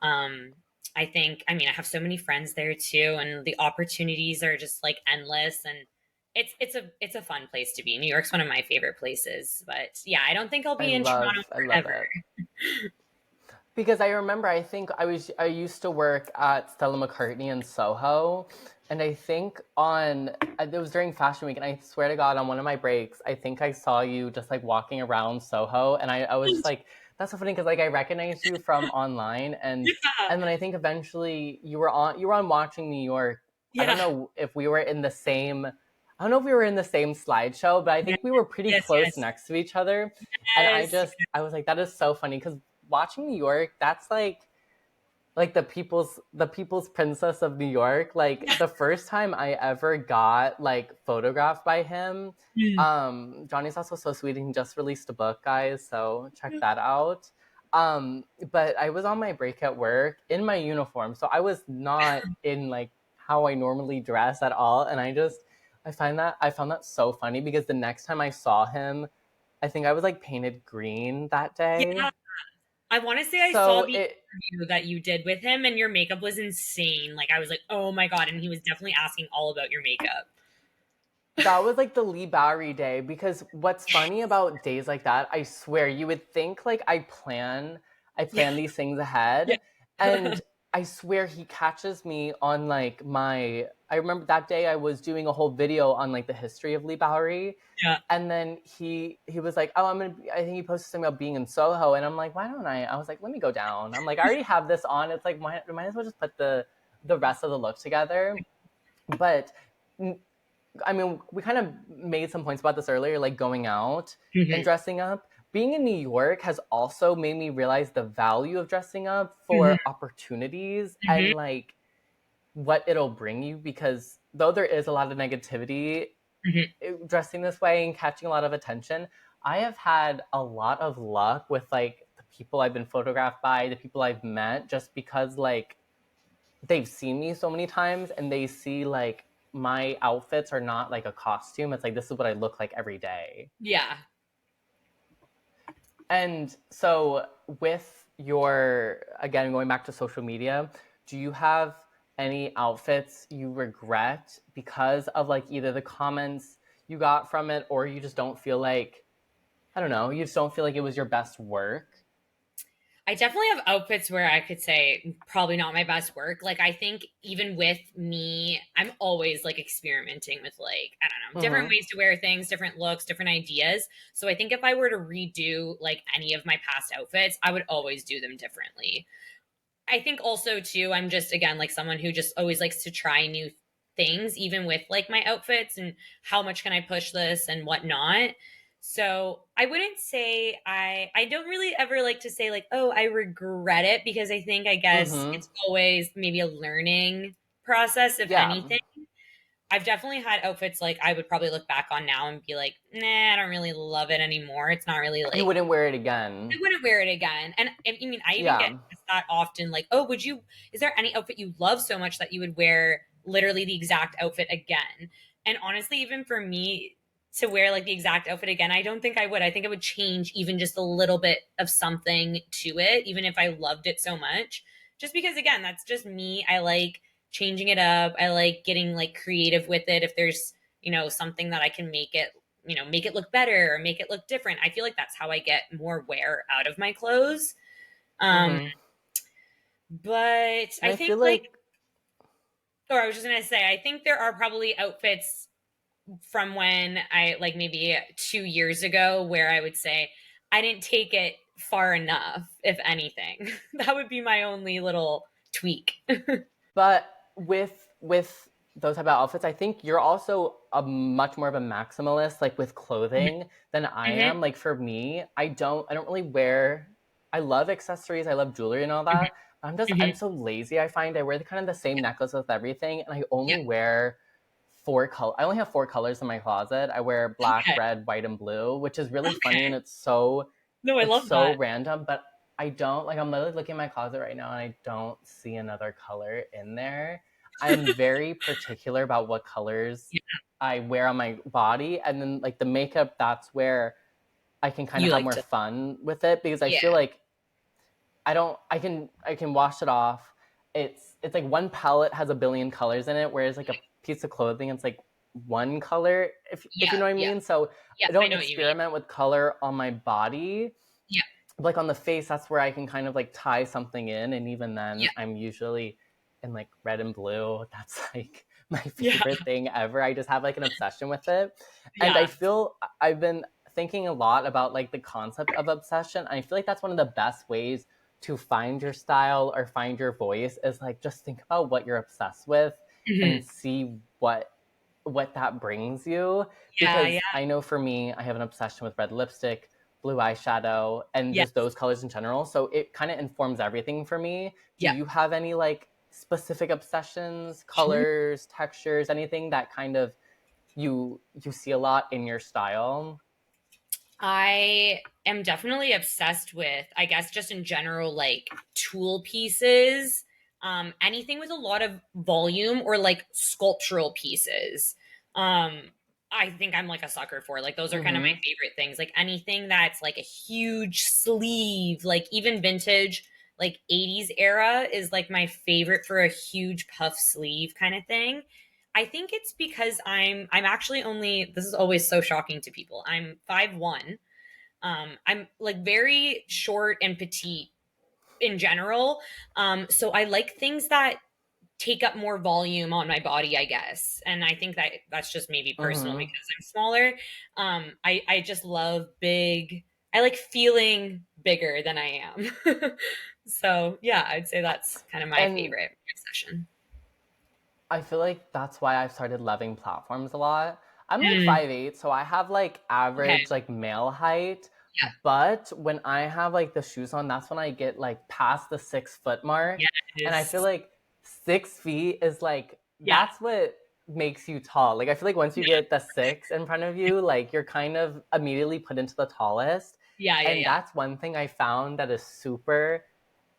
Um, I mean, I have so many friends there too, and the opportunities are just like endless. And it's a fun place to be. New York's one of my favorite places, but yeah, I don't think I'll be in Toronto I love forever. it. Because I remember, I think I used to work at Stella McCartney in Soho, and I think it was during Fashion Week, and I swear to God, on one of my breaks, I think I saw you just like walking around Soho, and I was just like, that's so funny because like I recognized you from online, Yeah, and then I think eventually you were on Watching New York. I don't yeah, know if we were in the same. I don't know if we were in the same slideshow, but I yes, think we were pretty yes, close yes, next to each other. And yes. I was like, that is so funny because Watching New York, that's like the people's princess of New York. Like Yeah. the first time I ever got like photographed by him, Mm. Johnny's also so sweet and he just released a book, guys, so check that out. But I was on my break at work in my uniform, so I was not in like how I normally dress at all, and I found that so funny because the next time I saw him, I think I was like painted green that day. Yeah. I want to say I saw So the it interview that you did with him, and your makeup was insane. Like I was like, oh my god, and he was definitely asking all about your makeup. That was like the Lee Bowery day, because what's funny about days like that, I swear you would think like I Yeah, plan these things yeah, ahead, and I swear he catches me on like my I remember that day I was doing a whole video on like the history of Lee Bowery, yeah, and then he was like, "Oh, I think he posted something about being in Soho." And I'm like, "Why don't I?" was like, "Let me go down." I'm like, "I already have this on." It's like, might as well just put the rest of the look together. But I mean, we kind of made some points about this earlier, like going out and hmm dressing up. Being in New York has also made me realize the value of dressing up hmm for opportunities hmm and like what it'll bring you, because though there is a lot of negativity hmm dressing this way and catching a lot of attention, I have had a lot of luck with like the people I've been photographed by, the people I've met, just because like they've seen me so many times and they see like my outfits are not like a costume. It's like this is what I look like every day. yeah. And so with your again going back to social media, do you have any outfits you regret because of like either the comments you got from it, or you just don't feel like, I don't know, you just don't feel like it was your best work? I definitely have outfits where I could say probably not my best work. Like I think even with me, I'm always like experimenting with like, I don't know, different Mm-hmm. ways to wear things, different looks, different ideas. So I think if I were to redo like any of my past outfits, I would always do them differently. I think also too, I'm just again like someone who just always likes to try new things, even with like my outfits and how much can I push this and whatnot. So I wouldn't say I don't really ever like to say like, oh, I regret it, because I guess Mm-hmm. it's always maybe a learning process, if Yeah. anything. I've definitely had outfits like I would probably look back on now and be like, nah, I don't really love it anymore. It's not really You like wouldn't wear it I again. wouldn't wear it again. And I mean, I even get Yeah. asked that often, like, oh, is there any outfit you love so much that you would wear literally the exact outfit again? And honestly, even for me to wear like the exact outfit again, I don't think I would. I think it would change even just a little bit of something to it, even if I loved it so much. Just because, again, that's just me. I like changing it up. I like getting like creative with it. If there's, something that I can make it look better or make it look different. I feel like that's how I get more wear out of my clothes. Um, Mm-hmm. but And I I think feel like, like, or I was just gonna say, I think there are probably outfits from when I like maybe 2 years ago where I would say I didn't take it far enough, if anything. That would be my only little tweak. but with those type of outfits, I think you're also a much more of a maximalist, like with clothing, than I Hmm. am. Like for me, I don't really wear. I love accessories, I love jewelry and all that. But I'm Hmm. so lazy. I find I wear the kind of the same necklace with everything, and I Yeah. only wear four color. I only have four colors in my closet. I wear black, Okay. red, white, and blue, which is really funny, and Okay. No, I it's love so that. random, but I don't like I'm literally looking in my closet right now and I don't see another color in there. I'm very particular about what colors Yeah. I wear on my body, and then like the makeup, that's where I can kind of You have like more to. fun with it because I Yeah. feel like I don't I can wash it off. It's like one palette has a billion colors in it, whereas like a piece of clothing it's like one color, if Yeah. you know what I Yeah. mean. So Yeah. I I don't know what you mean. experiment with color on my body. Yeah. Like on the face, that's where I can kind of like tie something in, and even then Yeah. I'm usually in like red and blue. That's like my Yeah. favorite thing ever. I just have like an obsession with it. And I Yeah. feel I've been thinking a lot about like the concept of obsession. I feel like that's one of the best ways to find your style or find your voice, is like just think about what you're obsessed with and Hmm. see what that brings you. Yeah. Yeah. Because I know for me, I have an obsession with red lipstick, blue eyeshadow, and Yes. just those colors in general. So it kind of informs everything for me. Do Yeah. you have any like specific obsessions, colors, textures, anything that kind of you see a lot in your style? I am definitely obsessed with, I guess, just in general, like tool pieces, anything with a lot of volume or like sculptural pieces. Um, I think I'm like a sucker for. Like, those are kind of my Mm-hmm. favorite things. Like, anything that's like a huge sleeve, like even vintage, like 80s era is like my favorite for a huge puff sleeve kind of thing. I think it's because I'm actually only, this is always so shocking to people. I'm 5'1". I'm like very short and petite in general. So I like things that take up more volume on my body, I guess. And I think that that's just maybe personal Mm-hmm. because I'm smaller. I just love big. I like feeling bigger than I am. So yeah, I'd say that's kind of my And favorite obsession. I feel like that's why I've started loving platforms a lot. I'm like Mm, 5'8", so I have like okay. average like male height. But when I have like the shoes on, that's when I get like past the 6 foot mark. Yeah. And I feel Yes. like 6 feet is like, Yeah. that's what makes you tall. Like I feel like once you get the six in front of you, like you're kind of immediately put into the tallest. Yeah. Yeah. And Yeah. that's one thing I found that is super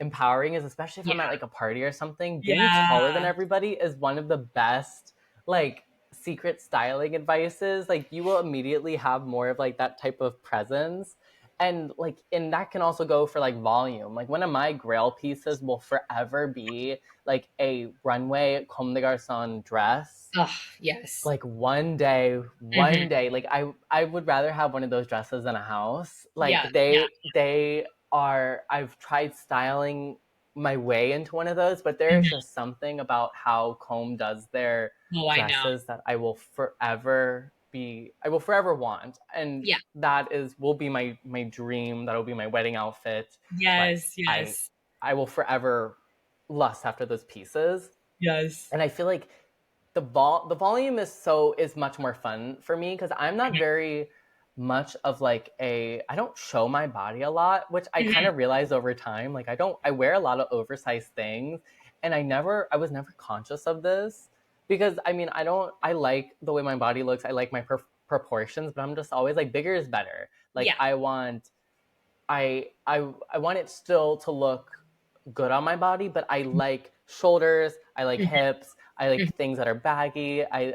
empowering, is especially if Yeah. I'm at like a party or something, being taller than Yeah. everybody is one of the best like secret styling advices. Like you will immediately have more of like that type of presence. And that can also go for like volume. Like one of my grail pieces will forever be like a runway Comme des Garçons dress. Oh, yes. Like one Hmm. day, like I would rather have one of those dresses than a house. Yeah. Like Yeah. they are. I've tried styling my way into one of those, but there's Mhm. just something about how Comb does their Oh, I know. dresses that I will forever want. And Yeah. that is will be my dream. That'll be my wedding outfit. Like Yes. Yes. I will forever lust after those pieces. Yes. And I feel like the volume is much more fun for me because I'm not Mhm. very much of like a I don't show my body a lot, which I kind Mhm. of realized over time. Like I wear a lot of oversized things, and I was never conscious of this because I mean I like the way my body looks. I like my proportions, but I'm just always like bigger is better. Like Yeah. I want it still to look good on my body, but I like shoulders, I like Mhm. hips, I like Mhm. things that are baggy. I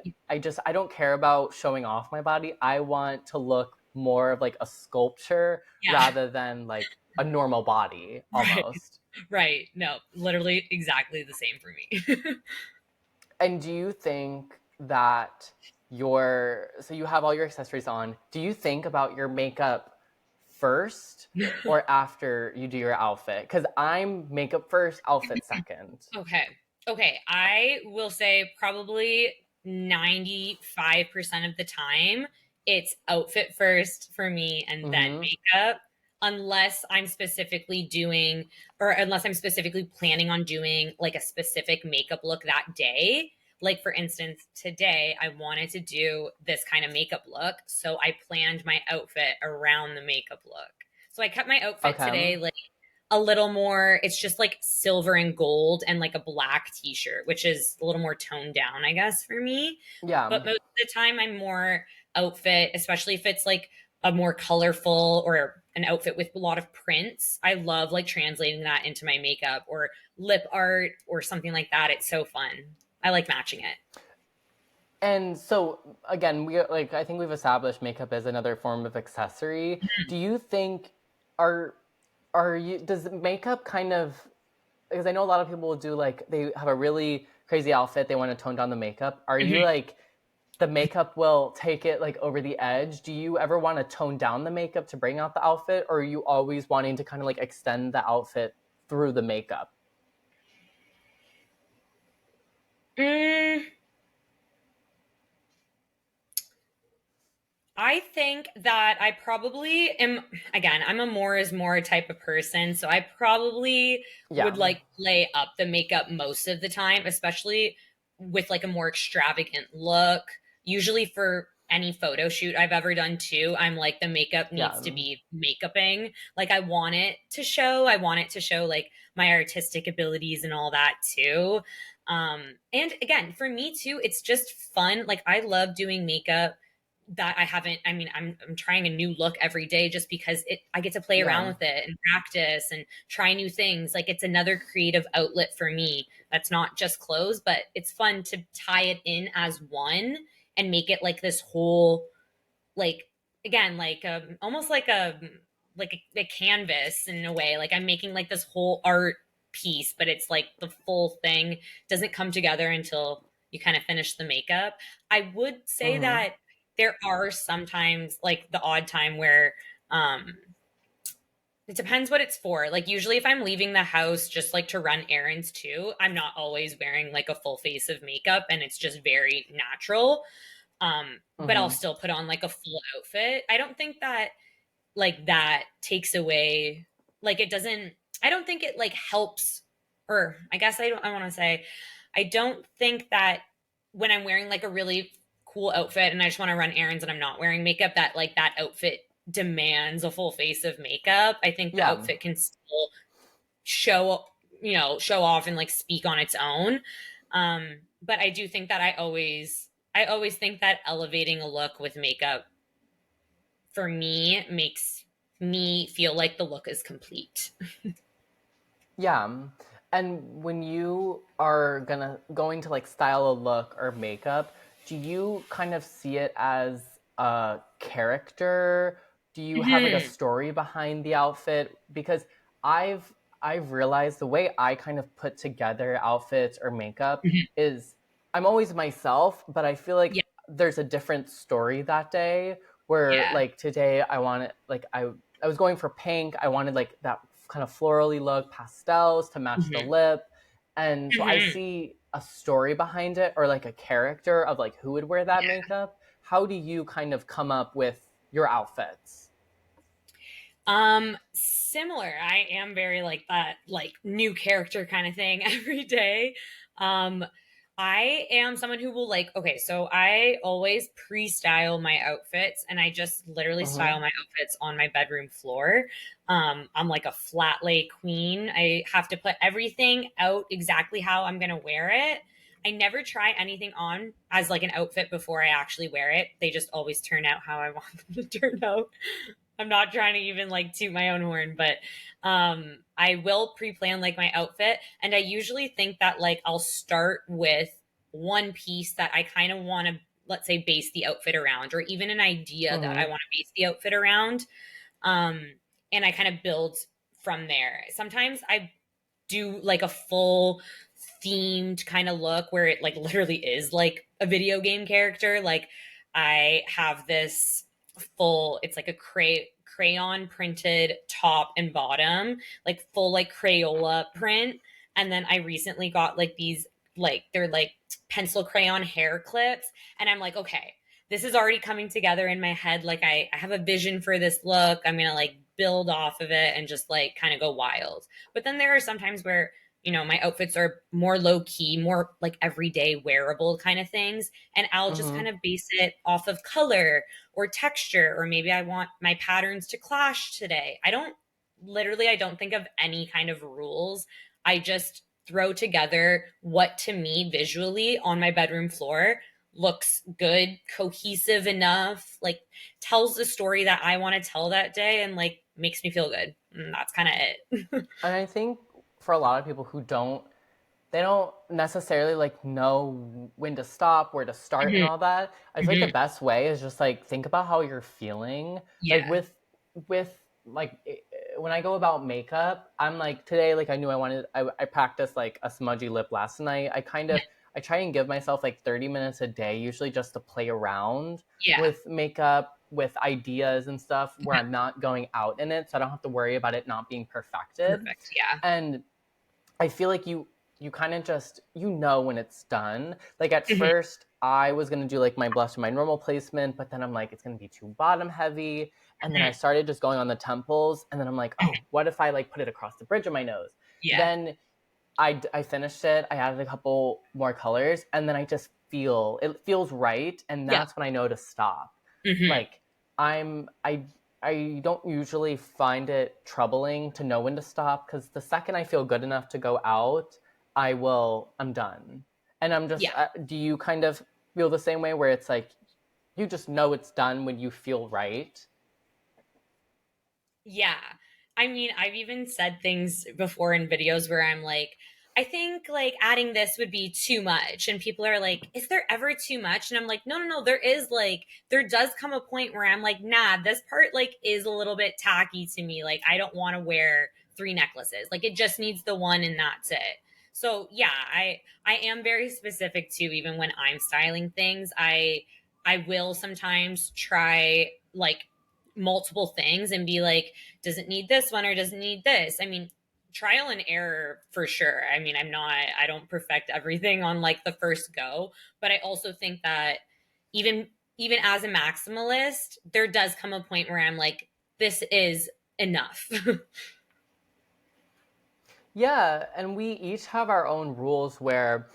don't care about showing off my body. I want to look more of like a sculpture Yeah. rather than like a normal body Right. almost. Right. No, literally exactly the same for me. And do you think that so you have all your accessories on. Do you think about your makeup first or after you do your outfit? Because I'm makeup first, outfit second. Okay. Okay. I will say probably 95% of the time it's outfit first for me and then Mm-hmm. makeup, unless I'm specifically doing, or unless I'm specifically planning on doing like a specific makeup look that day. Like, for instance, today I wanted to do this kind of makeup look. So I planned my outfit around the makeup look. So I kept my outfit Okay. today like a little more, it's just like silver and gold and like a black t-shirt, which is a little more toned down, I guess, for me. Yeah. But most of the time I'm more outfit, especially if it's like a more colorful or an outfit with a lot of prints. I love like translating that into my makeup or lip art or something like that. It's so fun. I like matching it. And so again, we like I think we've established makeup as another form of accessory. Do you think are are you does makeup kind of, because I know a lot of people will do like they have a really crazy outfit, they want to tone down the makeup. Are you Mhm. like the makeup will take it like over the edge? Do you ever want to tone down the makeup to bring out the outfit, or are you always wanting to kind of like extend the outfit through the makeup? Mm, I think that I probably am, again, I'm a more is more type of person. So I probably Yeah. would like lay up the makeup most of the time, especially with like a more extravagant look. Usually for any photo shoot I've ever done too, I'm like, the makeup Yeah. needs to be makeuping. Like, I want it to show. I want it to show like my artistic abilities and all that too. And again, for me too, it's just fun. Like, I love doing makeup that I haven't, I mean, I'm trying a new look every day just because I get to play around Yeah. with it and practice and try new things. Like, it's another creative outlet for me. That's not just clothes, but it's fun to tie it in as one and make it like this whole, like, again, like almost like a canvas in a way. Like, I'm making like this whole art piece, but it's like the full thing doesn't come together until you kind of finish the makeup. I would say Mm-hmm. that there are sometimes like the odd time where um it depends what it's for. Like, usually if I'm leaving the house just like to run errands too, I'm not always wearing like a full face of makeup and it's just very natural. But I'll Mm-hmm. still put on like a full outfit. I don't think that like that takes away, like, it doesn't, I don't think it like helps, or I guess I want to say I don't think that when I'm wearing like a really cool outfit and I just want to run errands and I'm not wearing makeup, that like that outfit demands a full face of makeup. I think the Yeah. outfit can still show, show off and like speak on its own. But I do think that I always think that elevating a look with makeup for me makes me feel like the look is complete. Yeah. And when you are going to like style a look or makeup, do you kind of see it as a character? Do you have like a Hmm. story behind the outfit? Because I've I've realized the way I kind of put together outfits or makeup Mhm. is I'm always myself, but I feel like Yeah. there's a different story that day where Yeah. like today I wanted like I was going for pink. I wanted like that kind of florally look, pastels to match the Hmm. lip. And so I Hmm. see a story behind it or like a character of like who would wear that Yeah. makeup. How do you kind of come up with your outfits? Similar. I am very like that, like new character kind of thing every day. Um, I am someone who will like, okay, so I always pre-style my outfits and I just literally Mm-hmm. style my outfits on my bedroom floor. I'm like a flat lay queen. I have to put everything out exactly how I'm gonna wear it. I never try anything on as like an outfit before I actually wear it. They just always turn out how I want them to turn out. I'm not trying to even like toot my own horn, but I will pre-plan like my outfit, and I usually think that like I'll start with one piece that I kind of want to, let's say, base the outfit around, or even an idea that I Mm-hmm. want to base the outfit around. Um, and I kind of build from there. Sometimes I do like a full themed kind of look where it like literally is like a video game character. Like I have this full, it's like a crayon printed top and bottom, like full like Crayola print. And then I recently got like these, like they're like pencil crayon hair clips. And I'm like, okay, this is already coming together in my head. Like I have a vision for this look. I'm gonna like build off of it and just like kind of go wild. But then there are some times where, you know, my outfits are more low key, more like everyday wearable kind of things. And I'll just Mm-hmm. kind of base it off of color or texture, or maybe I want my patterns to clash today. I don't think of any kind of rules. I just throw together what to me visually on my bedroom floor looks good, cohesive enough, like tells the story that I want to tell that day and like makes me feel good. And that's kind of it. And I think for a lot of people who don't, they don't necessarily like know when to stop, where to start, and Mhm, all that. I feel like the mhm. best way is just like think about how you're feeling. Like Yeah. with like when I go about makeup, I'm like today like I knew I practiced like a smudgy lip last night. I try and give myself like 30 minutes a day usually just to play around Yeah. with makeup, with ideas and stuff where Mhm. I'm not going out in it so I don't have to worry about it not being perfected. Perfect. Yeah. And I feel like you kind of just you know when it's done. Like at Mhm. first I was gonna do like my blush in my normal placement, but then I'm like it's gonna be too bottom heavy. And then I Mhm. started just going on the temples, and then I'm like, Mhm. oh, what if I like put it across the bridge of my nose? Yeah. Then I finished it. I added a couple more colors, and then I just feel it feels right, and Yep. that's when I know to stop. Mhm. Like I'm I don't usually find it troubling to know when to stop because the second I feel good enough to go out, I'm done. And I'm just Yeah. do you kind of feel the same way where it's like you just know it's done when you feel right? Yeah. I mean, I've even said things before in videos where I'm like, I think like adding this would be too much. And people are like, is there ever too much? And I'm like, no, no, no. There is like, there does come a point where I'm like, nah, this part like is a little bit tacky to me. Like, I don't want to wear three necklaces. Like, it just needs the one and that's it. So yeah, I am very specific too, even when I'm styling things. I will sometimes try like multiple things and be like, does it need this one or does it need this? I mean, trial and error for sure. I mean, I don't perfect everything on like the first go, but I also think that even even as a maximalist, there does come a point where I'm like, this is enough. Yeah, and we each have our own rules where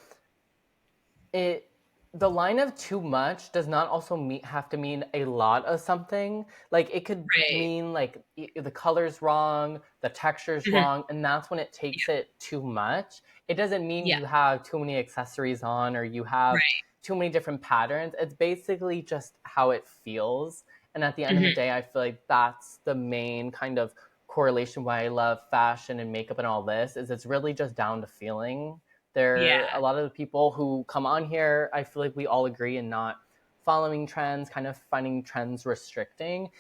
it the line of too much does not also have to mean a lot of something. Like it could Right. mean like the color's wrong, the texture's Mhm. wrong, and that's when it takes it too much. It doesn't mean Yeah. you have too many accessories on or you have Right. too many different patterns. It's basically just how it feels. And at the end of the Mhm. day, I feel like that's the main kind of correlation why I love fashion and makeup and all this is it's really just down to feeling. There Yeah. a lot of the people who come on here, I feel like we all agree in not following trends, kind of finding trends restricting.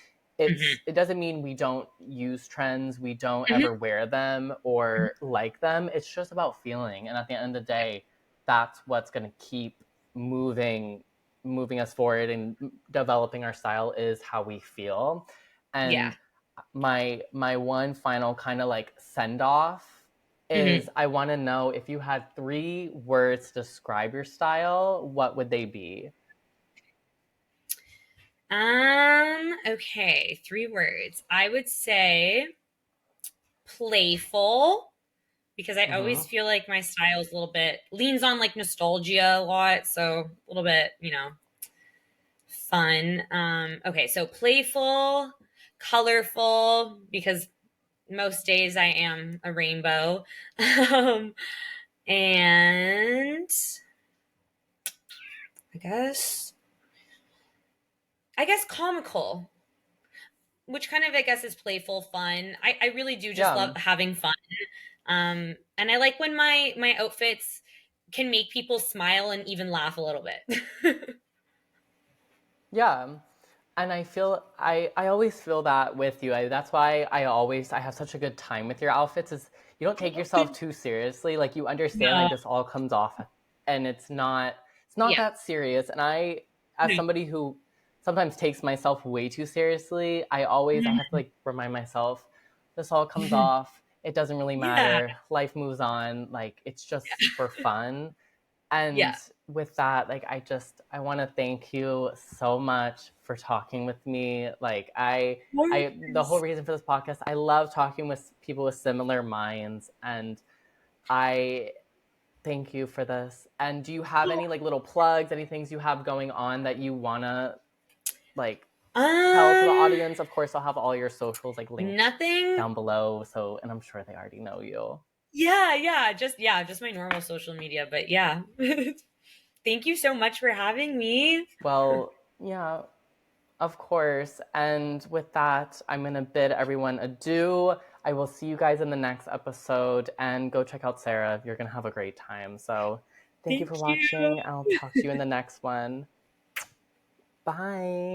Mhm. It doesn't mean we don't use trends, we don't Mhm. ever wear them Mhm. or like them. It's just about feeling. And at the end of the day, that's what's going to keep moving moving us forward and developing our style is how we feel. Yeah. And my one final kind of like send off is Mhm. I want to know if you had three words to describe your style, what would they be? Okay, three words. I would say playful, because I Mm-hmm. always feel like my style is a little bit leans on like nostalgia a lot, so a little bit, you know, fun. Okay, so playful, colorful, because most days I am a rainbow. um, and I guess I guess comical, which kind of I guess is playful fun. I really do just love Yeah, having fun. And I like when my outfits can make people smile and even laugh a little bit. yeah. And I always feel that with you. That's why I have such a good time with your outfits. Is you don't take yourself too seriously. Like you understand No. like this all comes off, and it's not Yeah. that serious. And I, as No. somebody who sometimes takes myself way too seriously, I have to like remind myself this all comes off. It doesn't really Yeah. matter. Life moves on. Like it's just for fun. Yeah. And with that, like I want to thank you so much for talking with me. Like the whole Yes. reason for this podcast, I love talking with people with similar minds, and I thank you for this. And do you have any like little plugs, any things you have going on that you wanna like tell to the Um, audience? Of course, I'll have all your socials like linked Nothing. down below. So, and I'm sure they already know you. Just my normal social media, but yeah. Thank you so much for having me. Well, yeah, of course. And with that, I'm going to bid everyone adieu. I will see you guys in the next episode and go check out Sarah. You're going to have a great time. So thank you Thank for you. watching. I'll talk to you in the next one. Bye.